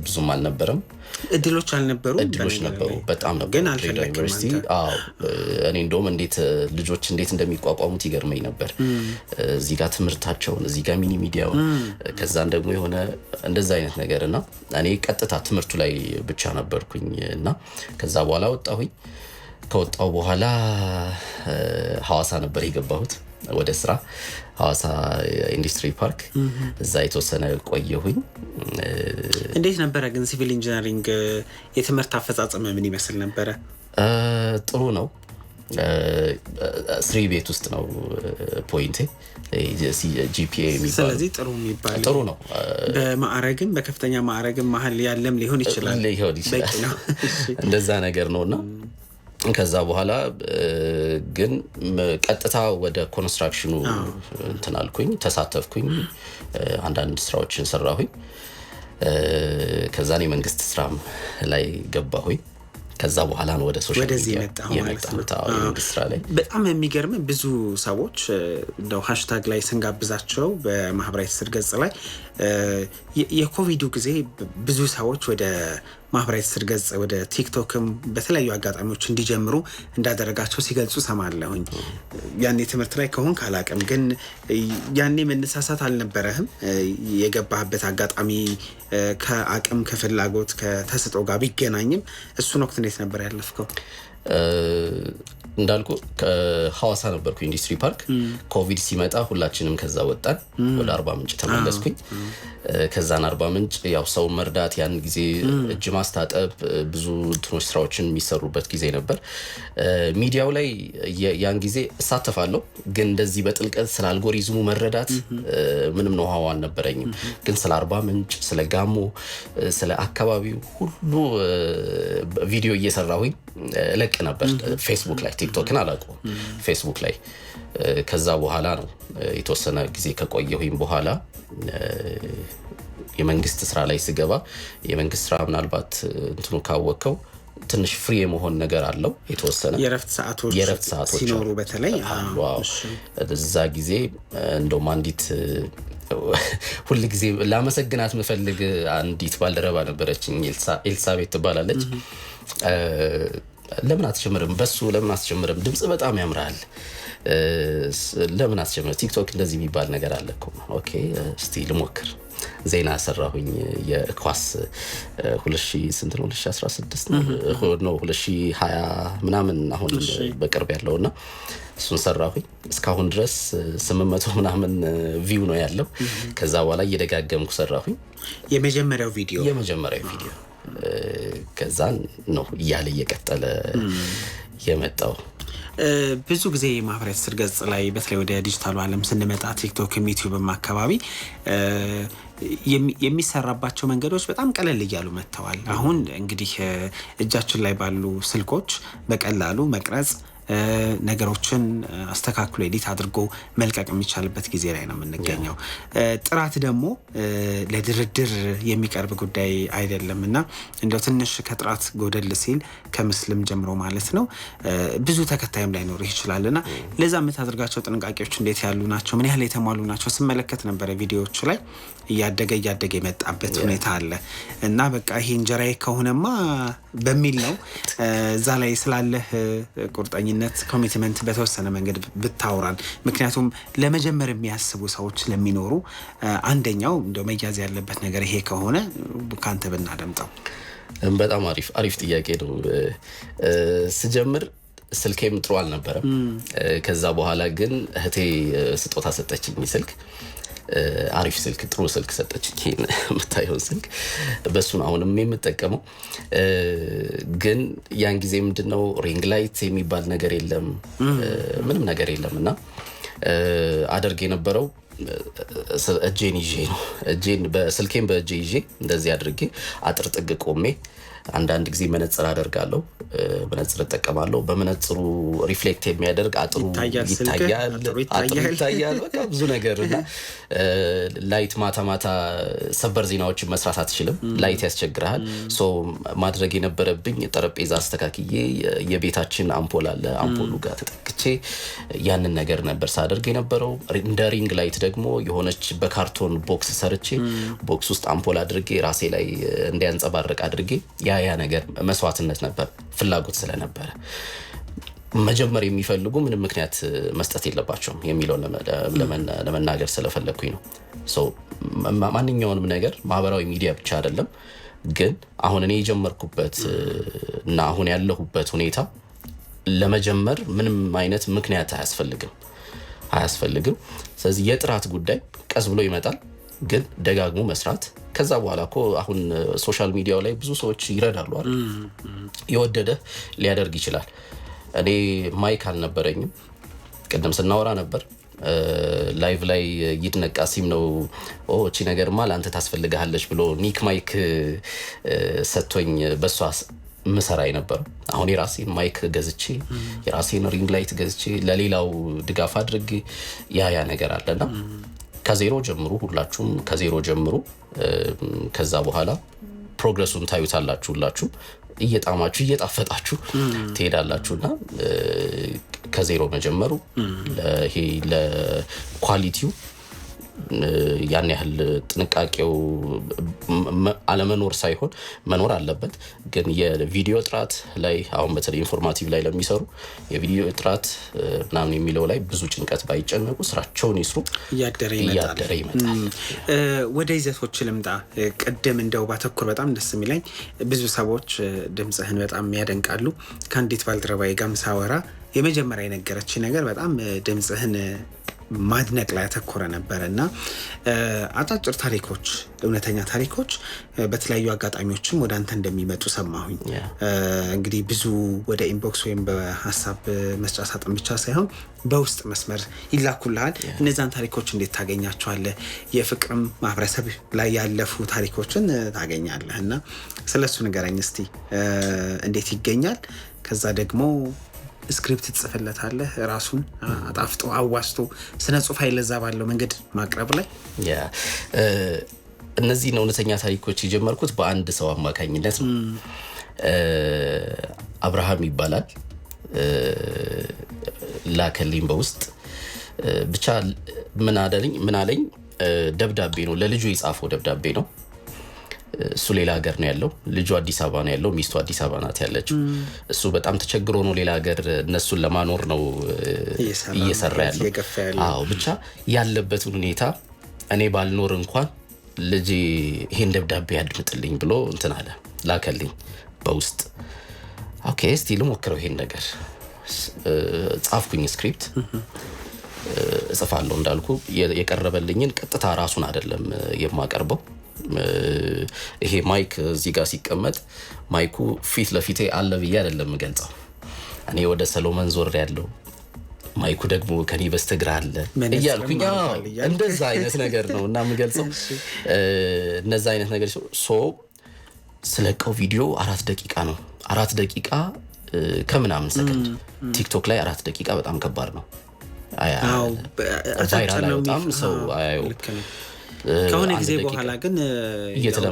ብዙም አልነበረም። እድሎች ነበሩ በጣም ነበር። ግን ድሬዳዋ ዩኒቨርሲቲ እኔ እንደውም ልጆች እንዴት እንደሚቋቋሙት ይገርመኝ ነበር። እዚህ ጋር ትምህርታቸውን፣ እዚህ ጋር ሚኒ ሚዲያውን፣ ከዛን ደግሞ የሆነ እንደዛ አይነት ነገር እና እኔ ቀጥታ ትምህርቱ ላይ ብቻ ነበርኩኝ እና ከዛ በኋላ ወጣሁኝ። ከወጣሁ በኋላ ሐዋሳ ነበር የገባሁት ወደ ስራ፣ ሐዋሳ ኢንዱስትሪ ፓርክ። እዛ የተወሰነ ቆየሁኝ። እንዴት ነበረ ግን ሲቪል ኢንጂነሪንግ የትምህርት አፈጻጸም ምን ይመስል ነበረ? ጥሩ ነው። 3 ቤት ውስጥ ነው ፖይንቴ ጂፒኤ የሚባለው። ስለዚህ ጥሩ ነው። በማዕረግም በከፍተኛ ማዕረግም መሀል ያለም ሊሆን ይችላል። በቂ ነው። እንደዛ ነገር ነውና ከዛ በኋላ ግን ቀጥታ ወደ ኮንስትራክሽኑ እንትን አልኩኝ፣ ተሳተፍኩኝ፣ አንዳንድ ስራዎችን ሰራሁኝ። ከዛኔ መንግስት ስራም ላይ ገባሁኝ። ከዛ በኋላ ነው ወደ ሶሻል ሚዲያ የመጣሁት መንግስት ስራ ላይ። በጣም የሚገርም ብዙ ሰዎች እንደው ሃሽታግ ላይ ስንጋብዛቸው በማህበራዊ ትስስር ገጽ ላይ የኮቪዱ ጊዜ ብዙ ሰዎች ወደ ማህበራዊ ትስስር ገጽ ወደ ቲክቶክም በተለያዩ አጋጣሚዎች እንዲጀምሩ እንዳደረጋቸው ሲገልጹ ሰማለሁኝ። ያኔ ትምህርት ላይ ከሆን ካላቅም ግን ያኔ መነሳሳት አልነበረህም? የገባህበት አጋጣሚ ከአቅም ከፍላጎት ከተሰጦ ጋር ቢገናኝም እሱን ወቅት እንዴት ነበር ያለፍከው? እንዳልኩ ከሐዋሳ ነበርኩ ኢንዱስትሪ ፓርክ። ኮቪድ ሲመጣ ሁላችንም ከዛ ወጣን። ወደ አርባ ምንጭ ተመለስኩኝ። ከዛን አርባ ምንጭ ያው ሰው መርዳት፣ ያን ጊዜ እጅ ማስታጠብ፣ ብዙ እንትኖች ስራዎችን የሚሰሩበት ጊዜ ነበር። ሚዲያው ላይ ያን ጊዜ እሳተፋለሁ፣ ግን እንደዚህ በጥልቀት ስለ አልጎሪዝሙ መረዳት ምንም ነው ሀዋ አልነበረኝም። ግን ስለ አርባ ምንጭ፣ ስለ ጋሞ፣ ስለ አካባቢው ሁሉ ቪዲዮ እየሰራሁኝ እለቅ ነበር ፌስቡክ ላይ። ቲክቶክን አላውቀውም፣ ፌስቡክ ላይ። ከዛ በኋላ ነው የተወሰነ ጊዜ ከቆየሁኝ በኋላ የመንግስት ስራ ላይ ስገባ፣ የመንግስት ስራ ምናልባት እንትኑ ካወቀው ትንሽ ፍሪ የመሆን ነገር አለው። የተወሰነ የረፍት ሰዓቶች ሲኖሩ በተለይ እዛ ጊዜ እንደውም አንዲት ሁሉ ጊዜ ላመሰግናት መፈልግ አንዲት ባልደረባ ነበረችኝ፣ ኤልሳቤት ትባላለች። ለምን አትጀምርም? በሱ ለምን አትጀምርም? ድምጽ በጣም ያምራል፣ ለምን አትጀምርም? ቲክቶክ እንደዚህ የሚባል ነገር አለ እኮ። ኦኬ እስቲ ልሞክር። ዜና ሰራሁኝ የኳስ 2016 ነው 2020 ምናምን አሁን በቅርብ ያለውና እሱን ሰራሁኝ። እስካሁን ድረስ 800 ምናምን ቪው ነው ያለው። ከዛ በኋላ እየደጋገምኩ ሰራሁኝ የመጀመሪያው ቪዲዮ ከዛን ነው እያለ እየቀጠለ የመጣው። ብዙ ጊዜ የማህበራዊ ትስስር ገጽ ላይ በተለይ ወደ ዲጂታሉ ዓለም ስንመጣ ቲክቶክም ዩቲዩብም አካባቢ የሚሰራባቸው መንገዶች በጣም ቀለል እያሉ መጥተዋል። አሁን እንግዲህ እጃችን ላይ ባሉ ስልኮች በቀላሉ መቅረጽ፣ ነገሮችን አስተካክሎ ኤዲት አድርጎ መልቀቅ የሚቻልበት ጊዜ ላይ ነው የምንገኘው። ጥራት ደግሞ ለድርድር የሚቀርብ ጉዳይ አይደለም እና እንደው ትንሽ ከጥራት ጎደል ሲል ከምስልም ጀምሮ ማለት ነው ብዙ ተከታይም ላይኖር ይችላል እና ለዛ የምታደርጋቸው ጥንቃቄዎች እንዴት ያሉ ናቸው? ምን ያህል የተሟሉ ናቸው? ስመለከት ነበረ ቪዲዮዎች ላይ እያደገ የመጣበት ሁኔታ አለ እና በቃ ይሄ እንጀራዬ ከሆነማ በሚል ነው። እዛ ላይ ስላለህ ቁርጠኝነት ኮሚትመንት በተወሰነ መንገድ ብታወራን። ምክንያቱም ለመጀመር የሚያስቡ ሰዎች ስለሚኖሩ አንደኛው እንደው መያዝ ያለበት ነገር ይሄ ከሆነ ካንተ ብናደምጠው። በጣም አሪፍ ጥያቄ ነው። ስጀምር ስልኬም ጥሩ አልነበረም። ከዛ በኋላ ግን እህቴ ስጦታ ሰጠችኝ ስልክ። አሪፍ ስልክ ጥሩ ስልክ ሰጠችኝ የምታየውን ስልክ በሱ ነው አሁንም የምጠቀመው ግን ያን ጊዜ ምንድነው ሪንግ ላይት የሚባል ነገር የለም ምንም ነገር የለምና አደርግ የነበረው እጄን ይዤ ነው እጄን በስልኬን በእጄ ይዤ እንደዚህ አድርጌ አጥር ጥግ ቆሜ አንዳንድ ጊዜ መነጽር አደርጋለሁ መነጽር ተጠቀማለሁ በመነጽሩ ሪፍሌክት የሚያደርግ አጥሩ ይታያል በቃ ብዙ ነገርና ላይት ማታ ሰበር ዜናዎችን መስራት አትችልም ላይት ያስቸግራል ሶ ማድረግ የነበረብኝ ጠረጴዛ አስተካክዬ የቤታችን አምፖል አለ አምፖሉ ጋር ተጠቅቼ ያንን ነገር ነበር ሳደርግ የነበረው እንደ ሪንግ ላይት ደግሞ የሆነች በካርቶን ቦክስ ሰርቼ ቦክስ ውስጥ አምፖል አድርጌ ራሴ ላይ እንዲያንጸባርቅ አድርጌ ያ ነገር መስዋዕትነት ነበር ፍላጎት ስለነበረ መጀመር የሚፈልጉ ምንም ምክንያት መስጠት የለባቸውም የሚለው ለመናገር ስለፈለኩኝ ነው ሶ ማንኛውንም ነገር ማህበራዊ ሚዲያ ብቻ አይደለም ግን አሁን እኔ የጀመርኩበት እና አሁን ያለሁበት ሁኔታ ለመጀመር ምንም አይነት ምክንያት አያስፈልግም ስለዚህ የጥራት ጉዳይ ቀስ ብሎ ይመጣል ግን ደጋግሞ መስራት ከዛ በኋላ እኮ አሁን ሶሻል ሚዲያው ላይ ብዙ ሰዎች ይረዳሉ አይደል የወደደ ሊያደርግ ይችላል እኔ ማይክ አልነበረኝም ቀደም ስናወራ ነበር ላይቭ ላይ ይድነቃሲም ነው እቺ ነገርማ ላንተ ታስፈልጋለች ብሎ ኒክ ማይክ ሰጥቶኝ በሷስ መሰራይ ነበር አሁን የራሴን ማይክ ገዝቼ የራሴን ሪንግ ላይት ገዝቼ ለሌላው ድጋፍ አድርጌ ያ ነገር አለና ከዜሮ ጀምሩ ሁላችሁም ከዜሮ ጀምሩ ከዛ በኋላ ፕሮግረሱን ታዩታላችሁ ሁላችሁ እየጣማችሁ እየጣፈጣችሁ ትሄዳላችሁና ከዜሮ መጀመሩ ለሄ ለኳሊቲው ያን ያህል ጥንቃቄው አለመኖር ሳይሆን መኖር አለበት ግን የቪዲዮ ጥራት ላይ አሁን በተለይ ኢንፎርማቲቭ ላይ ለሚሰሩ የቪዲዮ ጥራት ምናምን የሚለው ላይ ብዙ ጭንቀት ባይጨነቁ ስራቸውን ይስሩ ያደረ ይመጣል ወደ ይዘቶች ልምጣ ቀደም እንደው ባተኩር በጣም ደስ የሚለኝ ብዙ ሰዎች ድምጽህን በጣም ያደንቃሉ ካንዲት ባልደረባዬ ጋር ሳወራ የመጀመሪያ የነገረች ነገር በጣም ድምጽህን ማድነቅ ላይ ተኮረ ነበርና አጫጭር ታሪኮች እውነተኛ ታሪኮች በተለያዩ አጋጣሚዎችም ወደ አንተ እንደሚመጡ ሰማሁኝ እንግዲህ ብዙ ወደ ኢንቦክስ ወይም በሐሳብ መስጫ ሳጥን ብቻ ሳይሆን በውስጥ መስመር ይላኩልሃል እነዛን ታሪኮች እንዴት ታገኛቸዋለህ የፍቅርም ማህበረሰብ ላይ ያለፉ ታሪኮችን ታገኛለህና ስለሱ ንገረኝ እስቲ እንዴት ይገኛል ከዛ ደግሞ ስክሪፕት ትጽፍለታለህ ራሱን አጣፍጦ አዋስቶ ስነ ጽሁፍ አይለዛ ባለው መንገድ ማቅረብ ላይ እነዚህ እውነተኛ ታሪኮች የጀመርኩት በአንድ ሰው አማካኝነት ነው አብርሃም ይባላል ላከልኝ በውስጥ ብቻ ምን አለኝ ደብዳቤ ነው ለልጁ የጻፈው ደብዳቤ ነው እሱ ሌላ ሀገር ነው ያለው ልጁ አዲስ አበባ ነው ያለው ሚስቱ አዲስ አበባ ናት ያለችው እሱ በጣም ተቸግሮ ነው ሌላ ሀገር እነሱን ለማኖር ነው እየሰራ ያለው አዎ ብቻ ያለበትን ሁኔታ እኔ ባልኖር እንኳን ልጅ ይሄን ደብዳቤ ያድምጥልኝ ብሎ እንትን አለ ላከልኝ በውስጥ ኦኬ እስቲ ልሞክረው ይሄን ነገር ጻፍኩኝ ስክሪፕት እጽፋለሁ እንዳልኩ የቀረበልኝን ቀጥታ ራሱን አይደለም የማቀርበው ይሄ ማይክ እዚህ ጋር ሲቀመጥ ማይኩ ፊት ለፊቴ አለ ብዬ አይደለም ገልጸው እኔ ወደ ሰሎሞን ዞር ያለው ማይኩ ደግሞ ከኔ በስተግራ አለ እያልኩኝ እንደዛ አይነት ነገር ነውና ምገልጸው እነዛ አይነት ነገር ሶ ስለቀው ቪዲዮ 4 ደቂቃ ነው 4 ደቂቃ ከምናምን ሰከንድ ቲክቶክ ላይ 4 ደቂቃ በጣም ከባድ ነው አዎ ቫይራል በጣም ሰው አያዩ ከሆነ ጊዜ በኋላ ግን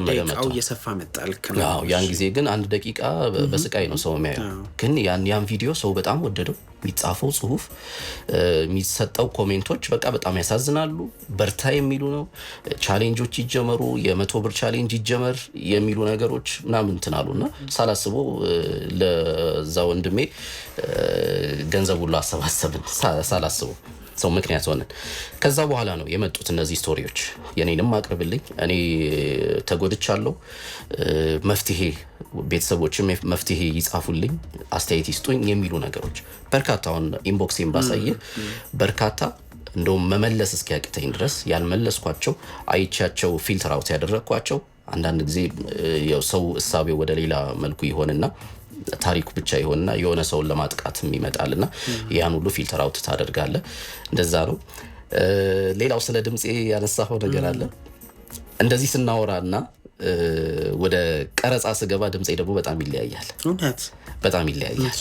ደቂቃው እየሰፋ መጣል አዎ ያን ጊዜ ግን 1 ደቂቃ በስቃይ ነው ሰው የሚያየው ግን ያን ቪዲዮ ሰው በጣም ወደደው የሚጻፈው ጽሁፍ የሚሰጠው ኮሜንቶች በቃ በጣም ያሳዝናሉ በርታ የሚሉ ነው ቻሌንጆች ይጀመሩ የ100 ብር ቻሌንጅ ይጀመር የሚሉ ነገሮች ምናምን እንትናሉና ሳላስበው ለዛ ወንድሜ ገንዘብ ሁሉ አሰባሰብን ሳላስበው ሰው ምክንያት ሆነን ከዛ በኋላ ነው የመጡት እነዚህ ስቶሪዎች የኔንም አቅርብልኝ እኔ ተጎድቻለሁ መፍትሄ ቤተሰቦችም መፍትሄ ይጻፉልኝ አስተያየት ይስጡኝ የሚሉ ነገሮች በርካታውን ኢንቦክስን ባሳየ በርካታ እንደውም መመለስ እስኪያቅተኝ ድረስ ያልመለስኳቸው አይቻቸው ፊልተር አውት ያደረኳቸው አንዳንድ ጊዜ ያው ሰው እሳቤው ወደ ሌላ መልኩ ይሆንና ታሪኩ ብቻ ይሆንና የሆነ ሰውን ለማጥቃትም ይመጣልና ያን ሁሉ ፊልተር አውት ታደርጋለህ እንደዛ ነው ሌላው ስለ ድምጼ ያነሳው ነገር አለ እንደዚህ ስናወራና ወደ ቀረጻ ስገባ ድምጼ ደግሞ በጣም ይለያያል እውነት በጣም ይለያያል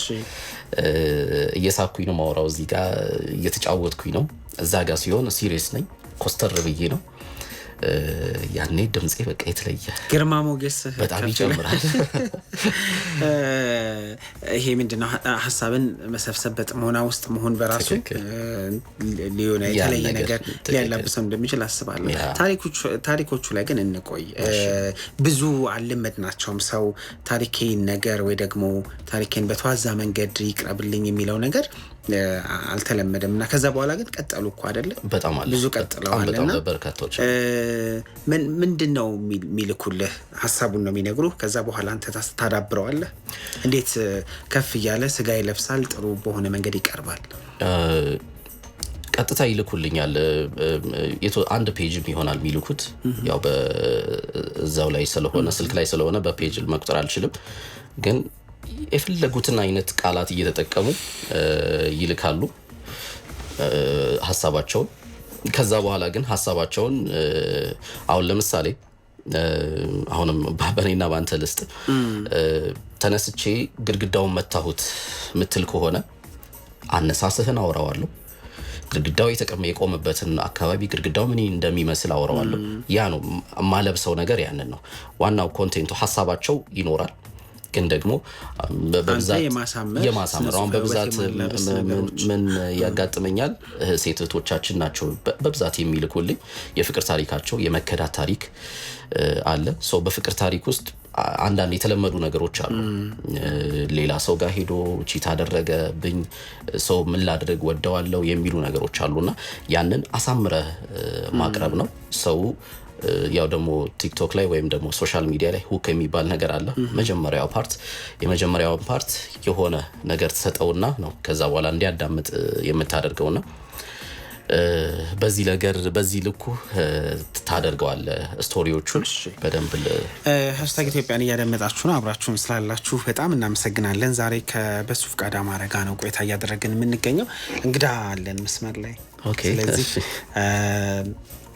እየሳኩኝ ነው ማወራው እዚህ ጋር እየተጫወትኩኝ ነው እዛ ጋር ሲሆን ሲሪየስ ነኝ ኮስተር ብዬ ነው ያኔ ድምጼ በቃ የተለየ ግርማ ሞገስ በጣም ይጨምራል ይሄ ምንድነው ሐሳብን መሰብሰብ በጥሞና ውስጥ መሆን በራሱ ሊሆን የተለየ ነገር ሊያላብሰው እንደሚችል አስባለሁ ታሪኮቹ ላይ ግን እንቆይ ብዙ አልመድናቸውም ሰው ታሪኬን ነገር ወይ ደግሞ ታሪኬን በተዋዛ መንገድ ይቅረብልኝ የሚለው ነገር አልተለመደምና ከዛ በኋላ ግን ቀጠሉ እኮ አይደለ በጣም ብዙ ቀጥለዋልና በርካቶች ምንድነው የሚልኩልህ ሐሳቡን ነው የሚነግሩህ ከዛ በኋላ አንተ ታዳብረዋለህ እንዴት ከፍ ይያለ ስጋ ይለብሳል ጥሩ በሆነ መንገድ ይቀርባል ቀጥታ ይልኩልኛል አንድ ፔጅም ይሆናል የሚልኩት ያው በዛው ላይ ስለሆነ ስልክ ላይ ስለሆነ በፔጅ መቁጠር አልችልም ግን የፈለጉትን አይነት ቃላት እየተጠቀሙ ይልካሉ ሐሳባቸውን ከዛ በኋላ ግን ሐሳባቸውን አሁን ለምሳሌ አሁንም ባበኔና ባንተ ልስጥ ተነስቼ ግድግዳውን መታሁት ምትል ከሆነ አነሳስህን አወራዋለሁ ግድግዳው የቆመበትን አካባቢ ግድግዳው ምን እንደሚመስል አወራዋለሁ ያ ነው ማለብሰው ነገር ያንን ነው ዋናው ኮንቴንቱ ሐሳባቸው ይኖራል ግን ደግሞ በብዛት የማሳመር አሁን በብዛት ምን ያጋጥመኛል ሴቶቻችን ናቸው በብዛት የሚልኩልኝ የፍቅር ታሪካቸው የመከዳት ታሪክ አለ ሶ በፍቅር ታሪክ ውስጥ አንዳንድ የተለመዱ ነገሮች አሉ ሌላ ሰው ጋር ሄዶ ቺት አደረገብኝ ሰው ምን ላድርግ ወደዋለው የሚሉ ነገሮች አሉና ያንን አሳምረህ ማቅረብ ነው ሰው ያው ደግሞ ቲክቶክ ላይ ወይም ደግሞ ሶሻል ሚዲያ ላይ ሁክ የሚባል ነገር አለ የመጀመሪያው ፓርት የሆነ ነገር ተሰጠውና ነው ከዛ በኋላ እንዲያዳምጥ የምታደርገውና በዚህ ልኩ ታደርገዋል ስቶሪዎቹን በደንብ #ኢትዮጵያን እያደመጣችሁ ነው አብራችሁን ስላላችሁ በጣም እናመሰግናለን ዛሬ ከበሱ ፍቃድ አማረ ጋር ነው ቆይታ እያደረግን የምንገኘው እንግዳ አለን መስመር ላይ ስለዚህ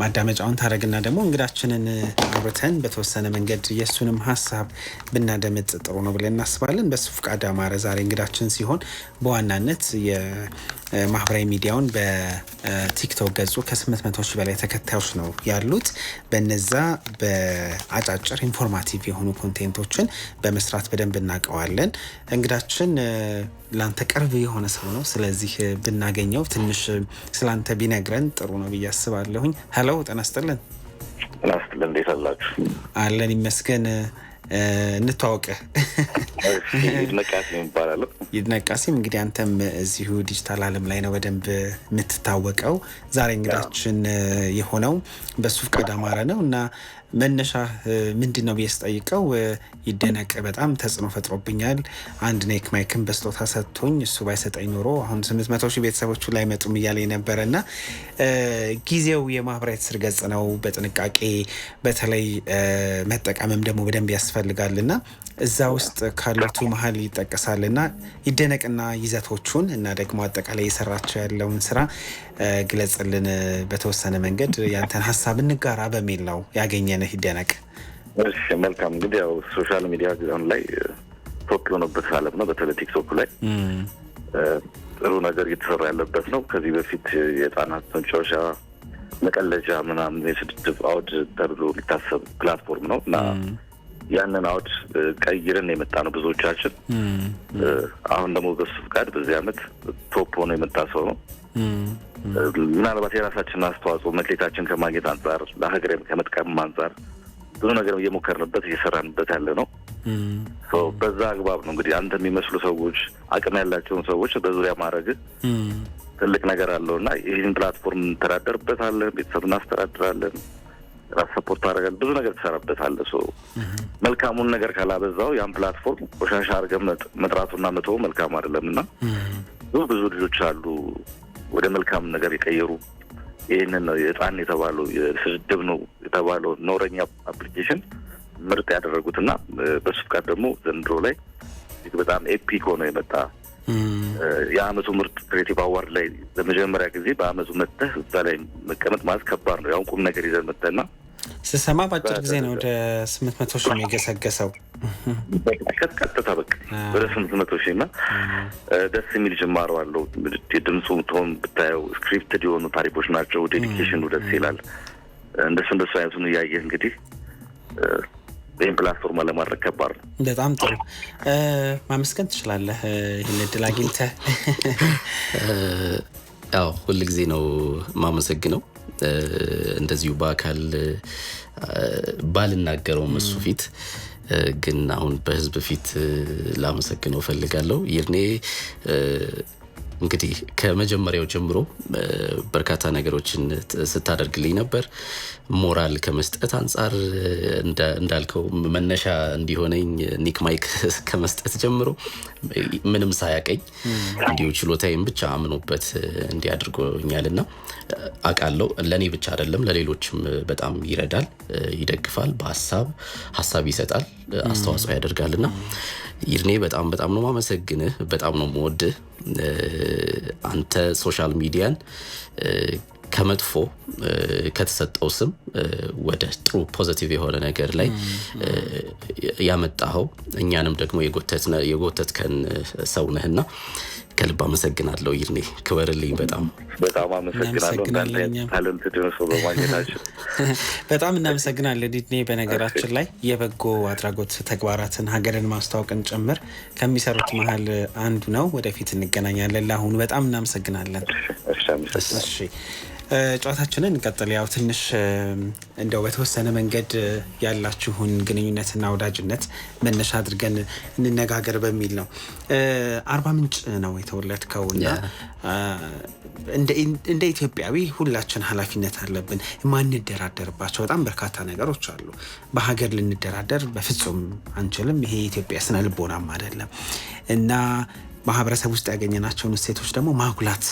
ማዳመጫውን ታረግና ደግሞ እንግዳችንን አብረተን በተወሰነ መንገድ የሱንም ሐሳብ ብናደምጥ ጥሩ ነው ብለን እናስባለን በሱ ፍቃድ አማረ ዛሬ እንግዳችን ሲሆን በዋናነት የማህበራዊ ሚዲያውን በቲክቶክ ገጹ ከ800 ሺህ በላይ ተከታዮች ነው ያሉት በነዛ በአጫጭር ኢንፎርማቲቭ የሆኑ ኮንቴንቶችን በመስራት በደንብ እናቀዋለን እንግዳችን ላንተ ቅርብ የሆነ ሰው ነው ስለዚህ ብናገኘው ትንሽ ስላንተ ቢነግረን ጥሩ ነው ብዬ አስባለሁኝ ሄሎ ተነስተልን እንዴት አላችሁ አለን ይመስገን እንተዋወቅ ይድነቃሲም እንግዲህ አንተም እዚሁ ዲጂታል ዓለም ላይ ነው በደንብ የምትታወቀው ዛሬ እንግዳችን የሆነው በሱ ፍቃድ አማረ ነው እና መነሻ ምንድነው ቢያስጠይቀው ይደነቅ በጣም ተጽዕኖ ፈጥሮብኛል አንድ ኔክ ማይክን በስጦታ ሰጥቶኝ እሱ ባይሰጠኝ ኖሮ አሁን 800 ሺህ ቤተሰቦቹ ላይ መጡም ይያለኝ ነበርና ጊዜው የማህበራዊ ትስስር ገጽ ነው በጥንቃቄ በተለይ መጠቀምም ደግሞ በደንብ ያስፈልጋልና እዛ ውስጥ ካሉት መሃል ይጠቀሳልና ይደነቅና ይዘቶቹን እና ደግሞ አጠቃላይ የሰራቸው ያለውን ስራ ግለጽልን በተወሰነ መንገድ ያንተን ሐሳብ እንጋራ በሚል ነው ያገኘነህ ይደነቅ እሺ መልካም እንግዲህ ያው ሶሻል ሚዲያ ግራውንድ ላይ ቶፕ የሆነበት ዓለም ነው በተለይ ቲክቶክ ላይ ጥሩ ነገር እየተሰራ ያለበት ነው ከዚህ በፊት የጣናት ተንጫወሻ መቀለጃ ምናምን የስድብ አውድ ተብሎ ሊታሰብ ፕላትፎርም ነው እና ያንን አውድ ቀይረን የመጣ ነው ብዙዎቻችን አሁን ደግሞ በሱ ፍቃድ በዚህ አመት ቶፕ ሆኖ የመጣ ሰው ነው ምናልባት የራሳችንን አስተዋጽኦ መክሌታችን ከማግኘት አንጻር ለሀገሬም ከመጥቀም አንጻር ብዙ ነገር እየሞከርንበት እየሰራንበት ያለ ነው በዛ አግባብ ነው እንግዲህ አንተ የሚመስሉ ሰዎች አቅም ያላቸውን ሰዎች በዙሪያ ማድረግ ትልቅ ነገር አለውና ይህን ፕላትፎርም እንተዳደርበታለን ቤተሰብ እናስተዳድራለን ራስ ሰፖርት አደረጋል ብዙ ነገር ተሰራበታል መልካሙን ነገር ካላበዛው ያን ፕላትፎርም ቆሻሻ አርገም መጥራቱና መተው መልካም አይደለምና ብዙ ልጆች አሉ ወደ መልካም ነገር የቀየሩ ይህንን ነው የህፃን የተባለው ስድብ ነው የተባለው ኖረኛ አፕሊኬሽን ምርጥ ያደረጉትና በሱ ፍቃድ ደግሞ ዘንድሮ ላይ በጣም ኤፒክ ሆኖ የመጣ የአመቱ ምርጥ ክሬቲቭ አዋርድ ላይ ለመጀመሪያ ጊዜ በአመቱ መጥተህ እዛ ላይ መቀመጥ ማለት ከባድ ነው። ያው ቁም ነገር ይዘን መጥተና ስሰማ በአጭር ጊዜ ነው ወደ 800 ሺህ የሚገሰገሰው። ቀጥታ በቃ ወደ 800 ሺህ እና ደስ የሚል ጅማሮ አለው። የድምፁ ቶን ብታየው ስክሪፕትድ የሆኑ ታሪኮች ናቸው። ዴዲኬሽኑ ደስ ይላል። እንደሱ አይነቱን እያየህ እንግዲህ ይህን ፕላትፎርም ለማድረግ ከባድ ነው። በጣም ጥሩ ማመስገን ትችላለህ ይህን እድል አግኝተህ። ያው ሁልጊዜ ነው ማመሰግነው እንደዚሁ በአካል ባልናገረውም እሱ ፊት ግን አሁን በህዝብ ፊት ላመሰግነው ፈልጋለሁ። ይርኔ እንግዲህ ከመጀመሪያው ጀምሮ በርካታ ነገሮችን ስታደርግልኝ ነበር። ሞራል ከመስጠት አንፃር እንዳልከው መነሻ እንዲሆነኝ ኒክ ማይክ ከመስጠት ጀምሮ ምንም ሳያቀኝ እንዲሁ ችሎታዬን ብቻ አምኖበት እንዲያድርጎኛልና አቃለው። ለኔ ብቻ አይደለም ለሌሎችም በጣም ይረዳል፣ ይደግፋል፣ በሐሳብ ይሰጣል፣ አስተዋጽኦ ያደርጋልና ይርኔ በጣም ነው ማመሰግንህ፣ በጣም ነው የምወድህ። አንተ ሶሻል ሚዲያን ከመጥፎ ከተሰጠው ስም ወደ ጥሩ ፖዚቲቭ የሆነ ነገር ላይ ያመጣኸው እኛንም ደግሞ የጎተትከን ሰው ነህና ከልብ አመሰግናለሁ ይርኔ፣ ክበርልኝ። በጣም አመሰግናለሁ ታለንት ደረሰ በማግኘታችሁ በጣም እናመሰግናለን ይርኔ። በነገራችን ላይ የበጎ አድራጎት ተግባራትን ሀገርን ማስተዋወቅን ጭምር ከሚሰሩት መሀል አንዱ ነው። ወደፊት እንገናኛለን። ለአሁኑ በጣም እናመሰግናለን። እሺ ጨዋታችንን እንቀጥል። ያው ትንሽ እንደው በተወሰነ መንገድ ያላችሁን ግንኙነትና ወዳጅነት መነሻ አድርገን እንነጋገር በሚል ነው። አርባ ምንጭ ነው የተወለድከው እና እንደ ኢትዮጵያዊ ሁላችን ኃላፊነት አለብን። ማንደራደርባቸው በጣም በርካታ ነገሮች አሉ። በሀገር ልንደራደር በፍጹም አንችልም። ይሄ የኢትዮጵያ ስነ ልቦናም አይደለም እና ማህበረሰብ ውስጥ ያገኘናቸውን እሴቶች ደግሞ ማጉላት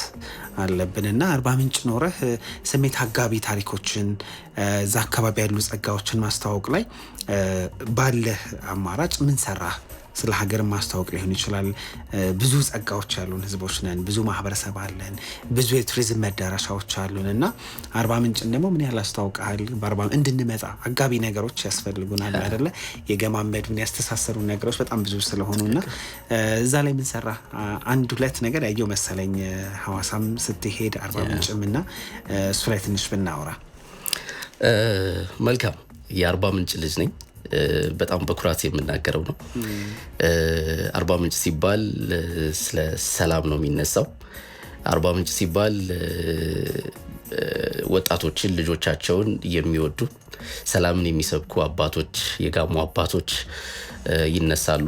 አለብንና አርባ ምንጭ ኖረህ ስሜት አጋቢ ታሪኮችን እዛ አካባቢ ያሉ ጸጋዎችን ማስተዋወቅ ላይ ባለህ አማራጭ ምን ሰራህ? ስለ ሀገር ማስተዋወቅ ሊሆን ይችላል። ብዙ ጸጋዎች ያሉን ህዝቦች ነን፣ ብዙ ማህበረሰብ አለን፣ ብዙ የቱሪዝም መዳረሻዎች አሉን እና አርባ ምንጭን ደግሞ ምን ያህል አስተዋውቀሃል? በአርባ እንድንመጣ አጋቢ ነገሮች ያስፈልጉናል አይደለ? የገማመዱን ያስተሳሰሩን ነገሮች በጣም ብዙ ስለሆኑና እዛ ላይ ምን ሰራ? አንድ ሁለት ነገር ያየው መሰለኝ ሐዋሳም ስትሄድ አርባ ምንጭም እና እሱ ላይ ትንሽ ብናወራ። መልካም። የአርባ ምንጭ ልጅ ነኝ። በጣም በኩራት የምናገረው ነው። አርባ ምንጭ ሲባል ስለ ሰላም ነው የሚነሳው። አርባ ምንጭ ሲባል ወጣቶችን ልጆቻቸውን የሚወዱ ሰላምን የሚሰብኩ አባቶች፣ የጋሞ አባቶች ይነሳሉ።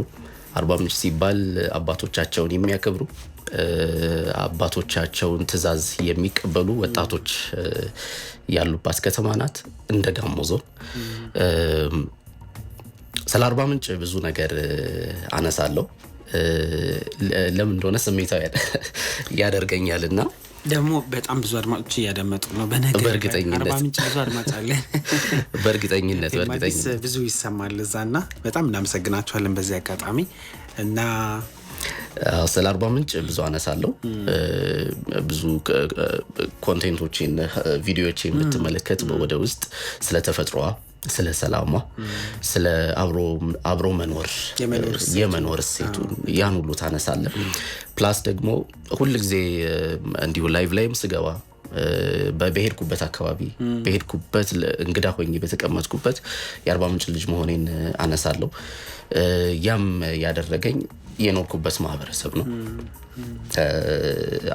አርባ ምንጭ ሲባል አባቶቻቸውን የሚያከብሩ አባቶቻቸውን ትዕዛዝ የሚቀበሉ ወጣቶች ያሉባት ከተማ ናት እንደ ጋሞ ዞን። ስለ አርባ ምንጭ ብዙ ነገር አነሳለሁ። ለምን እንደሆነ ስሜታዊ ያደርገኛልና ደግሞ በጣም ብዙ አድማጮች እያደመጡ ነው። በእርግጠኝነት አርባ ምንጭ ብዙ አድማጭ አለ። በእርግጠኝነት ብዙ ይሰማል እዛና በጣም እናመሰግናችኋለን በዚህ አጋጣሚ እና ስለ አርባ ምንጭ ብዙ አነሳለሁ። ብዙ ኮንቴንቶችን ቪዲዮዎችን ብትመለከት ወደ ውስጥ ስለ ተፈጥሮዋ፣ ስለ ሰላሟ፣ ስለ አብሮ መኖር የመኖር እሴቱን ያን ሁሉ ታነሳለህ። ፕላስ ደግሞ ሁሉ ጊዜ እንዲሁ ላይቭ ላይም ስገባ በሄድኩበት አካባቢ በሄድኩበት እንግዳ ሆኜ በተቀመጥኩበት የአርባ ምንጭ ልጅ መሆኔን አነሳለሁ። ያም ያደረገኝ የኖርኩበት ማህበረሰብ ነው።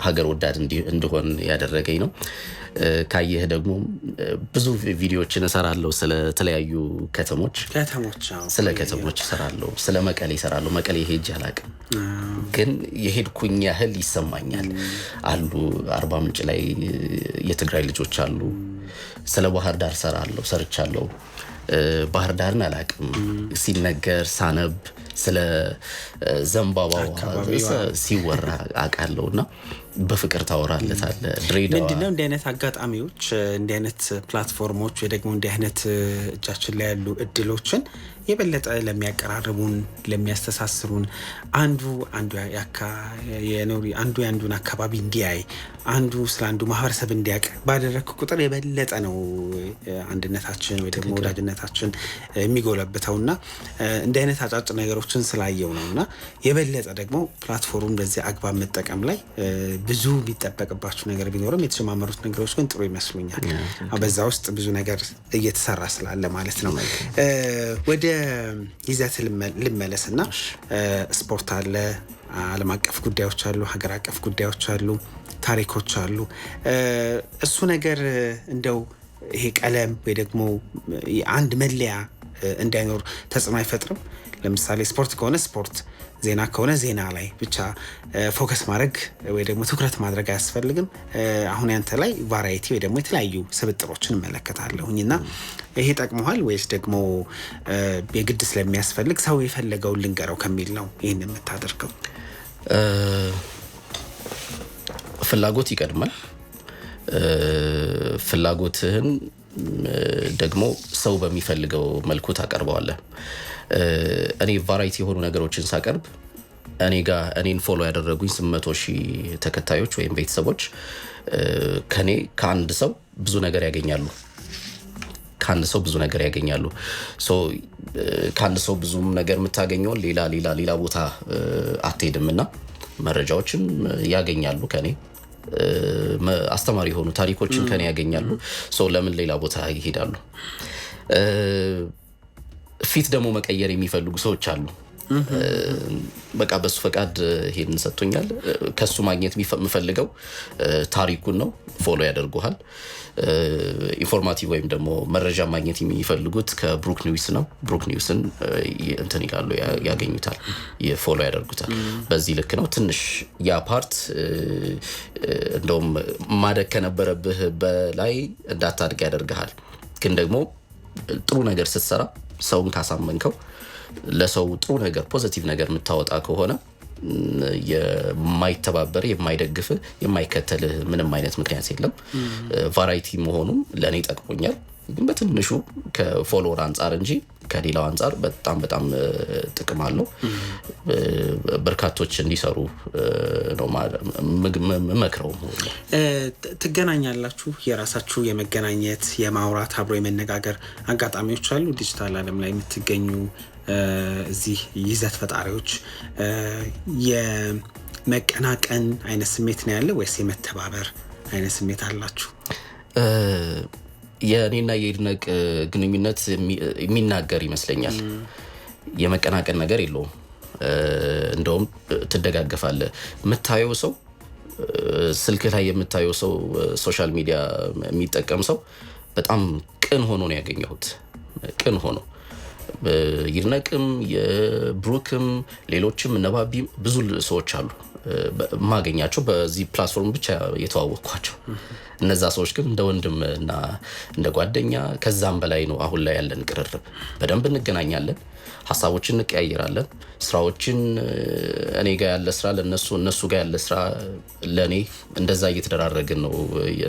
ሀገር ወዳድ እንድሆን ያደረገኝ ነው። ካየህ ደግሞ ብዙ ቪዲዮዎችን እሰራለሁ ስለ ተለያዩ ከተሞች እሰራለሁ። ስለ መቀሌ እሰራለሁ። መቀሌ ሄጄ አላውቅም፣ ግን የሄድኩኝ ያህል ይሰማኛል። አሉ አርባ ምንጭ ላይ የትግራይ ልጆች አሉ። ስለ ባህር ዳር ሰርቻለሁ። ባህር ዳርን አላውቅም፣ ሲነገር ሳነብ ስለ ዘንባባው ሲወራ አውቃለሁና በፍቅር ታወራለታለ። ድሬዳዋ ምንድነው እንዲህ አይነት አጋጣሚዎች እንዲህ አይነት ፕላትፎርሞች ወይ ደግሞ እንዲህ አይነት እጃችን ላይ ያሉ እድሎችን የበለጠ ለሚያቀራርቡን ለሚያስተሳስሩን አንዱ የአንዱን አካባቢ እንዲያይ አንዱ ስለ አንዱ ማህበረሰብ እንዲያውቅ ባደረግኩ ቁጥር የበለጠ ነው አንድነታችን ወይ ደግሞ ወዳጅነታችን የሚጎለብተውና እንዲህ አይነት አጫጭር ነገሮችን ስላየው ነውና የበለጠ ደግሞ ፕላትፎርም እንደዚህ አግባብ መጠቀም ላይ ብዙ ቢጠበቅባቸው ነገር ቢኖርም የተጀማመሩት ነገሮች ግን ጥሩ ይመስሉኛል። በዛ ውስጥ ብዙ ነገር እየተሰራ ስላለ ማለት ነው። ወደ ይዘት ልመለስና ስፖርት አለ፣ ዓለም አቀፍ ጉዳዮች አሉ፣ ሀገር አቀፍ ጉዳዮች አሉ፣ ታሪኮች አሉ። እሱ ነገር እንደው ይሄ ቀለም ወይ ደግሞ አንድ መለያ እንዳይኖር ተጽዕኖ አይፈጥርም? ለምሳሌ ስፖርት ከሆነ ስፖርት፣ ዜና ከሆነ ዜና ላይ ብቻ ፎከስ ማድረግ ወይ ደግሞ ትኩረት ማድረግ አያስፈልግም? አሁን ያንተ ላይ ቫራይቲ ወይ ደግሞ የተለያዩ ስብጥሮችን እመለከታለሁኝና ይሄ ጠቅመዋል ወይስ ደግሞ የግድ ስለሚያስፈልግ ሰው የፈለገውን ልንገረው ከሚል ነው ይህን የምታደርገው? ፍላጎት ይቀድማል። ፍላጎትህን ደግሞ ሰው በሚፈልገው መልኩ ታቀርበዋለህ። እኔ ቫራይቲ የሆኑ ነገሮችን ሳቀርብ እኔን ፎሎ ያደረጉኝ 800,000 ተከታዮች ወይም ቤተሰቦች ከአንድ ሰው ብዙ ነገር ያገኛሉ። ከአንድ ሰው ብዙ ነገር የምታገኘውን ሌላ ቦታ አትሄድምና መረጃዎችን ያገኛሉ ከኔ፣ አስተማሪ የሆኑ ታሪኮችን ከኔ ያገኛሉ። ለምን ሌላ ቦታ ይሄዳሉ? ፊት ደግሞ መቀየር የሚፈልጉ ሰዎች አሉ። በቃ በሱ ፈቃድ ይሄን ሰጥቶኛል፣ ከሱ ማግኘት የሚፈልገው ታሪኩን ነው፣ ፎሎ ያደርጉሃል። ኢንፎርማቲቭ ወይም ደግሞ መረጃ ማግኘት የሚፈልጉት ከብሩክ ኒውስ ነው። ብሩክ ኒውስን እንትን ይላሉ፣ ያገኙታል፣ ፎሎ ያደርጉታል። በዚህ ልክ ነው። ትንሽ ያ ፓርት እንደውም ማደግ ከነበረብህ በላይ እንዳታድግ ያደርግሃል። ግን ደግሞ ጥሩ ነገር ስትሰራ ሰውን ካሳመንከው፣ ለሰው ጥሩ ነገር ፖዚቲቭ ነገር የምታወጣ ከሆነ የማይተባበር የማይደግፍ የማይከተል ምንም አይነት ምክንያት የለም። ቫራይቲ መሆኑም ለኔ ጠቅሞኛል። ግን በትንሹ ከፎሎወር አንፃር እንጂ ከሌላው አንፃር በጣም ጥቅም አለው። በርካቶች እንዲሰሩ ነው መክረው። ትገናኛላችሁ? የራሳችሁ የመገናኘት የማውራት አብሮ የመነጋገር አጋጣሚዎች አሉ? ዲጂታል ዓለም ላይ የምትገኙ እዚህ ይዘት ፈጣሪዎች የመቀናቀን አይነት ስሜት ነው ያለ ወይስ የመተባበር አይነት ስሜት አላችሁ? የኔና የይድነቅ ግንኙነት የሚናገር ይመስለኛል። የመቀናቀን ነገር የለውም። እንደውም ትደጋገፋለህ። የምታየው ሰው ስልክ ላይ የምታየው ሰው ሶሻል ሚዲያ የሚጠቀም ሰው በጣም ቅን ሆኖ ነው ያገኘሁት። ቅን ሆኖ ይድነቅም የብሩክም ሌሎችም ነባቢም ብዙ ሰዎች አሉ ማገኛቸው በዚህ ፕላትፎርም ብቻ የተዋወቅኳቸው። እነዛ ሰዎች ግን እንደ ወንድም እና እንደ ጓደኛ ከዛም በላይ ነው። አሁን ላይ ያለን ቅርርብ በደንብ እንገናኛለን፣ ሀሳቦችን እንቀያየራለን። ስራዎችን እኔ ጋር ያለ ስራ ለነሱ፣ እነሱ ጋር ያለ ስራ ለኔ፣ እንደዛ እየተደራረግን ነው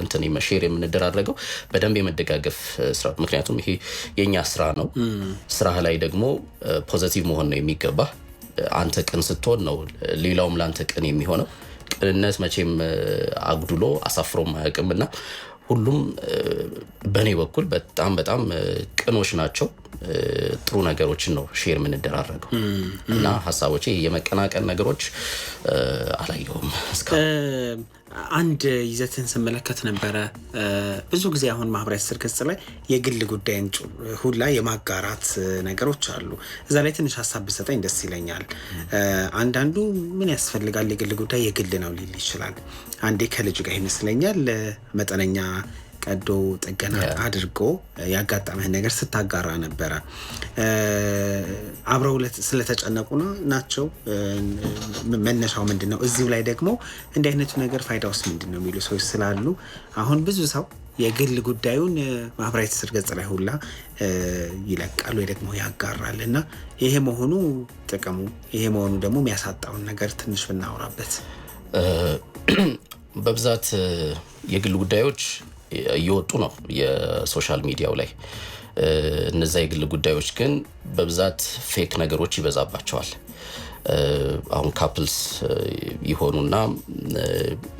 እንትን ሼር የምንደራረገው። በደንብ የመደጋገፍ ስራ፣ ምክንያቱም ይሄ የኛ ስራ ነው። ስራህ ላይ ደግሞ ፖዚቲቭ መሆን ነው የሚገባ። አንተ ቅን ስትሆን ነው ሌላውም ላንተ ቅን የሚሆነው። ቅንነት መቼም አጉድሎ አሳፍሮም አያውቅምና ሁሉም በኔ በኩል በጣም ቅኖች ናቸው። ጥሩ ነገሮችን ነው ሼር የምንደራረገው እና ሀሳቦቼ የመቀናቀን ነገሮች አላየሁም እስካሁን። አንድ ይዘትን ስመለከት ነበረ ብዙ ጊዜ አሁን ማህበራዊ ትስስር ገጽ ላይ የግል ጉዳይን ሁላ የማጋራት ነገሮች አሉ። እዛ ላይ ትንሽ ሀሳብ ብሰጠኝ ደስ ይለኛል። አንዳንዱ ምን ያስፈልጋል የግል ጉዳይ የግል ነው ሊል ይችላል። አንዴ ከልጅ ጋር ይመስለኛል መጠነኛ ቀዶ ጥገና አድርጎ ያጋጠመህ ነገር ስታጋራ ነበረ። አብረው ስለተጨነቁ ናቸው። መነሻው ምንድነው? እዚሁ ላይ ደግሞ እንዲህ አይነቱ ነገር ፋይዳውስ ምንድነው የሚሉ ሰዎች ስላሉ አሁን ብዙ ሰው የግል ጉዳዩን ማህበራዊ ትስስር ገጽ ላይ ሁላ ይለቃል ወይ ደግሞ ያጋራል እና ይሄ መሆኑ ጥቅሙ፣ ይሄ መሆኑ ደግሞ የሚያሳጣውን ነገር ትንሽ ብናወራበት። በብዛት የግል ጉዳዮች እየወጡ ነው የሶሻል ሚዲያው ላይ። እነዛ የግል ጉዳዮች ግን በብዛት ፌክ ነገሮች ይበዛባቸዋል። አሁን ካፕልስ ይሆኑና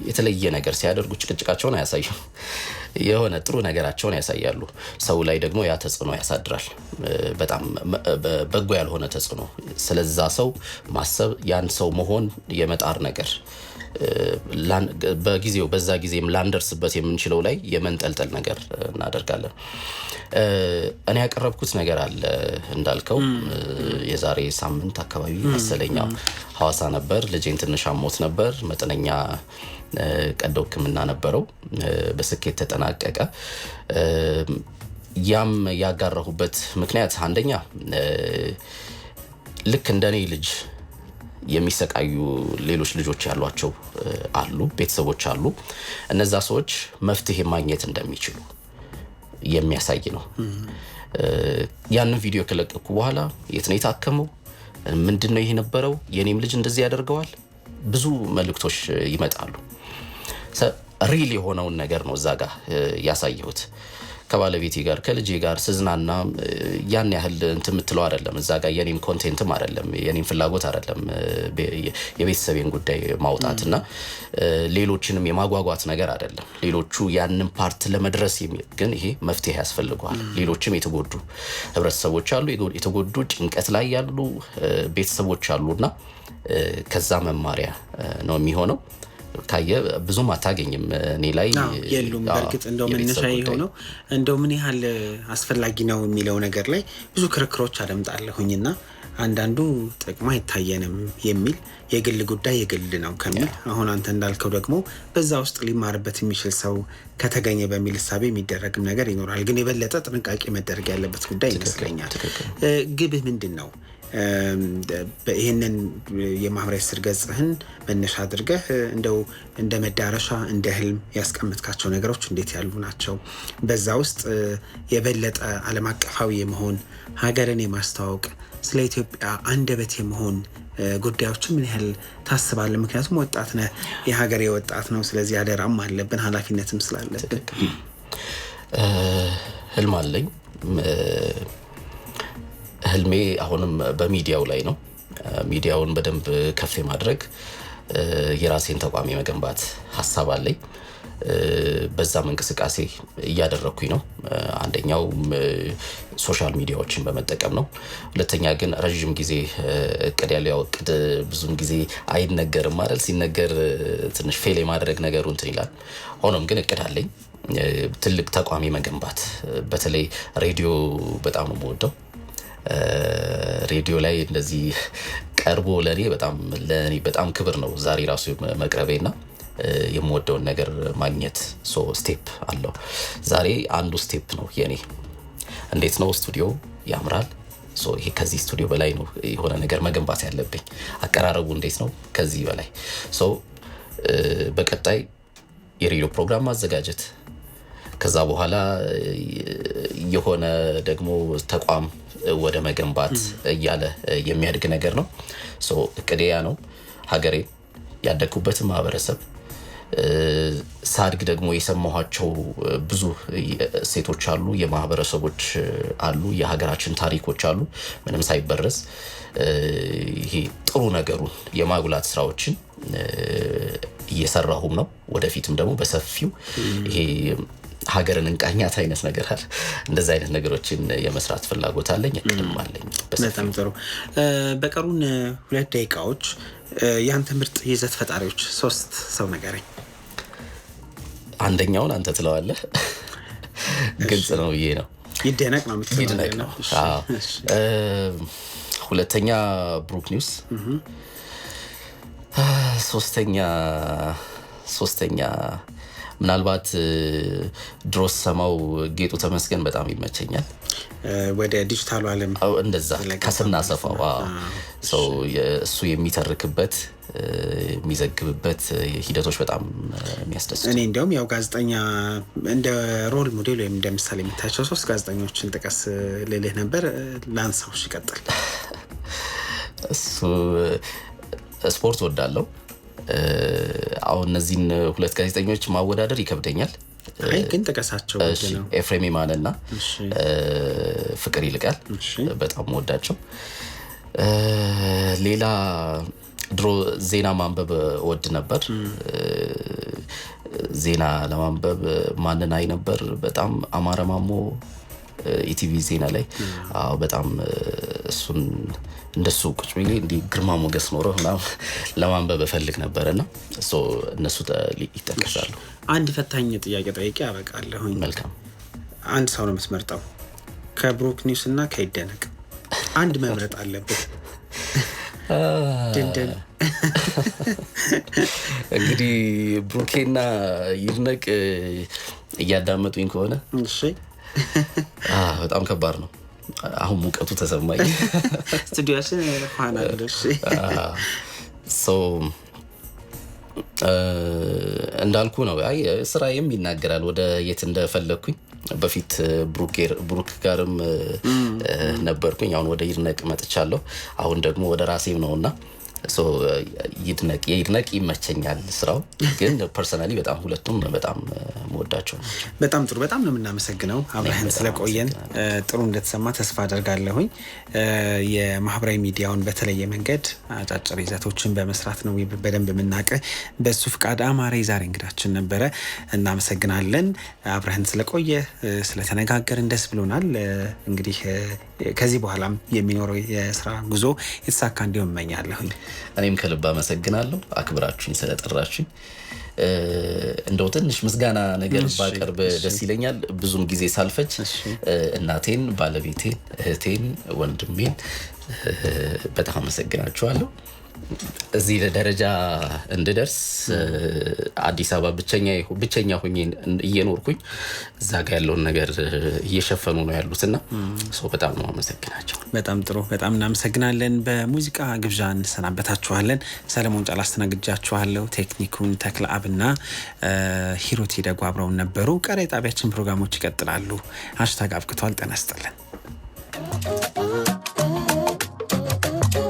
የተለየ ነገር ሲያደርጉ ጭቅጭቃቸውን አያሳዩም፣ የሆነ ጥሩ ነገራቸውን ያሳያሉ። ሰው ላይ ደግሞ ያ ተጽዕኖ ያሳድራል፣ በጣም በጎ ያልሆነ ተጽዕኖ። ስለዛ ሰው ማሰብ፣ ያን ሰው መሆን የመጣር ነገር በጊዜው በዛ ጊዜም ላንደርስበት የምንችለው ላይ የመንጠልጠል ነገር እናደርጋለን። እኔ ያቀረብኩት ነገር አለ እንዳልከው የዛሬ ሳምንት አካባቢ መሰለኛው ሐዋሳ ነበር። ልጄን ትንሽ አሞት ነበር። መጠነኛ ቀዶ ሕክምና ነበረው፣ በስኬት ተጠናቀቀ። ያም ያጋራሁበት ምክንያት አንደኛ ልክ እንደኔ ልጅ የሚሰቃዩ ሌሎች ልጆች ያሏቸው አሉ፣ ቤተሰቦች አሉ። እነዛ ሰዎች መፍትሄ ማግኘት እንደሚችሉ የሚያሳይ ነው። ያንን ቪዲዮ ከለቀኩ በኋላ የት ነው የታከመው? ምንድነው ይሄ ነበረው? የኔም ልጅ እንደዚህ ያደርገዋል? ብዙ መልእክቶች ይመጣሉ። ሪል የሆነውን ነገር ነው እዛ ጋር ያሳየሁት። ከባለቤቴ ጋር ከልጄ ጋር ስዝናና ያን ያህል እንትን የምትለው አይደለም። እዛ ጋር የኔም ኮንቴንትም አይደለም፣ የኔም ፍላጎት አይደለም የቤተሰቤን ጉዳይ ማውጣትና ሌሎችንም የማጓጓት ነገር አይደለም። ሌሎቹ ያንን ፓርት ለመድረስ ግን ይሄ መፍትሄ ያስፈልገዋል። ሌሎችም የተጎዱ ህብረተሰቦች አሉ፣ የተጎዱ ጭንቀት ላይ ያሉ ቤተሰቦች አሉና ከዛ መማሪያ ነው የሚሆነው። ካየ ብዙም አታገኝም እኔ ላይ የሉም። በርግጥ እንደው መነሻ የሆነው እንደው ምን ያህል አስፈላጊ ነው የሚለው ነገር ላይ ብዙ ክርክሮች አደምጣለሁኝና አንዳንዱ ጥቅሙ አይታየንም የሚል የግል ጉዳይ የግል ነው ከሚል አሁን አንተ እንዳልከው ደግሞ በዛ ውስጥ ሊማርበት የሚችል ሰው ከተገኘ በሚል ሐሳብ የሚደረግም ነገር ይኖራል። ግን የበለጠ ጥንቃቄ መደረግ ያለበት ጉዳይ ይመስለኛል። ግብህ ምንድነው? ይሄንን የማህበራዊ ስር ገጽህን መነሻ አድርገህ እንደው እንደ መዳረሻ እንደ ህልም ያስቀምጥካቸው ነገሮች እንዴት ያሉ ናቸው? በዛ ውስጥ የበለጠ ዓለም አቀፋዊ የመሆን ሀገርን የማስተዋወቅ ስለ ኢትዮጵያ አንደበት የመሆን ጉዳዮችን ምን ያህል ታስባለህ? ምክንያቱም ወጣት ነህ፣ የሀገሬ ወጣት ነው። ስለዚህ አደራም አለብን፣ ኃላፊነትም ስላለብን። ህልም አለኝ። ህልሜ አሁንም በሚዲያው ላይ ነው። ሚዲያውን በደንብ ከፍ ማድረግ፣ የራሴን ተቋም የመገንባት ሐሳብ አለኝ። በዛም እንቅስቃሴ እያደረኩኝ ነው። አንደኛው ሶሻል ሚዲያዎችን በመጠቀም ነው። ሁለተኛ ግን ረጅም ጊዜ እቅድ ያለው ያው እቅድ ብዙም ጊዜ አይነገርም ማለት ሲነገር ትንሽ ፌል የማድረግ ነገሩ እንትን ይላል። ሆኖም ግን እቅድ አለኝ ትልቅ ተቋም የመገንባት። በተለይ ሬዲዮ በጣም ነው የምወደው። ሬዲዮ ላይ እንደዚህ ቀርቦ ለኔ በጣም ክብር ነው ዛሬ ራሱ መቅረቤና የምወደውን ነገር ማግኘት። ስቴፕ አለው። ዛሬ አንዱ ስቴፕ ነው የኔ። እንዴት ነው ስቱዲዮ ያምራል። ይሄ ከዚህ ስቱዲዮ በላይ ነው የሆነ ነገር መገንባት ያለብኝ። አቀራረቡ እንዴት ነው ከዚህ በላይ። በቀጣይ የሬዲዮ ፕሮግራም ማዘጋጀት፣ ከዛ በኋላ የሆነ ደግሞ ተቋም ወደ መገንባት እያለ የሚያድግ ነገር ነው። እቅዴያ ነው ሀገሬ ያደኩበት ማህበረሰብ ሳድግ ደግሞ የሰማኋቸው ብዙ ሴቶች አሉ፣ የማህበረሰቦች አሉ፣ የሀገራችን ታሪኮች አሉ። ምንም ሳይበረዝ ይሄ ጥሩ ነገሩን የማጉላት ስራዎችን እየሰራሁም ነው። ወደፊትም ደግሞ በሰፊው ይሄ ሀገርን እንቃኛት አይነት ነገር አለ። እንደዛ አይነት ነገሮችን የመስራት ፍላጎት አለኝ፣ እቅድም አለኝ። በጣም ጥሩ። በቀሩን 2 ደቂቃዎች ያንተ ምርጥ ይዘት ፈጣሪዎች 3 ሰው ንገረኝ። አንደኛውን አንተ ትለዋለህ። ግልጽ ነው ብዬ ነው። ይደነቅ ነው የምትለው። ሁለተኛ ብሩክ ኒውስ፣ ሶስተኛ ምናልባት ድሮስ ሰማው ጌጡ ተመስገን በጣም ይመቸኛል። ወደ ዲጂታሉ ዓለም እንደዛ ከስናሰፋው እሱ የሚተርክበት የሚዘግብበት ሂደቶች በጣም የሚያስደስቱ። እኔ እንዲያውም ያው ጋዜጠኛ እንደ ሮል ሞዴል ወይም እንደ ምሳሌ የምታያቸው 3 ጋዜጠኞችን ጥቀስ ልልህ ነበር። ላንሳው። ይቀጥል። እሱ ስፖርት ወዳለው አሁን እነዚህን ሁለት ጋዜጠኞች ማወዳደር ይከብደኛል። ግን ተቀሳቸው ነው ኤፍሬም የማነና ፍቅር ይልቃል በጣም ወዳቸው። ሌላ ድሮ ዜና ማንበብ ወድ ነበር። ዜና ለማንበብ ማንን አይ ነበር? በጣም አማረ ማሞ ኢቲቪ ዜና ላይ በጣም እሱን እንደሱ ቁጭ ብዬ እንዲ ግርማ ሞገስ ኖሮ ለማንበብ እፈልግ ነበርና እነሱ ይጠቀሳሉ። አንድ ፈታኝ ጥያቄ ጠይቄ አበቃለሁኝ። መልካም። አንድ ሰው ነው የምትመርጠው ከብሩክ ኒውስ እና ከይደነቅ አንድ መምረጥ አለበት። ድንደን እንግዲህ ብሩኬና ይድነቅ እያዳመጡኝ ከሆነ እሺ በጣም ከባድ ነው። አሁን ሙቀቱ ተሰማኝ። ስቱዲዮችን ፋና ደርሽ እንዳልኩ ነው። አይ ስራዬም ይናገራል ወደ የት እንደፈለኩኝ። በፊት ብሩክ ጋርም ነበርኩኝ። አሁን ወደ ይድነቅ መጥቻለሁ። አሁን ደግሞ ወደ ራሴም ነውና ይድነቅ ይመቸኛል ስራው። ግን ፐርሰናሊ በጣም ሁለቱም በጣም መወዳቸው። በጣም ጥሩ። በጣም ነው የምናመሰግነው አብረን ስለቆየን። ጥሩ እንደተሰማ ተስፋ አደርጋለሁኝ። የማህበራዊ ሚዲያውን በተለየ መንገድ አጫጭር ይዘቶችን በመስራት ነው በደንብ የምናውቅ። በሱ ፍቃድ አማረ ዛሬ እንግዳችን ነበረ። እናመሰግናለን። አብረን ስለቆየ ስለተነጋገርን ደስ ብሎናል። እንግዲህ ከዚህ በኋላም የሚኖረው የስራ ጉዞ የተሳካ እንዲሆን እመኛለሁኝ። እኔም ከልብ አመሰግናለሁ አክብራችሁኝ ስለጠራችሁኝ። እንደው ትንሽ ምስጋና ነገር ባቀርብ ደስ ይለኛል። ብዙም ጊዜ ሳልፈጅ እናቴን፣ ባለቤቴን፣ እህቴን፣ ወንድሜን በጣም አመሰግናችኋለሁ። እዚህ ደረጃ እንድደርስ አዲስ አበባ ብቸኛ ሆኜ እየኖርኩኝ እዛ ጋር ያለውን ነገር እየሸፈኑ ነው ያሉትና በጣም ነው አመሰግናቸው። በጣም ጥሩ። በጣም እናመሰግናለን። በሙዚቃ ግብዣ እንሰናበታችኋለን። ሰለሞን ጫላ አስተናግጃችኋለሁ። ቴክኒኩን ተክለአብና ሂሩት ይደጉ አብረውን ነበሩ። ቀሪ ጣቢያችን ፕሮግራሞች ይቀጥላሉ። #አብቅቷል። ጤና ይስጥልን።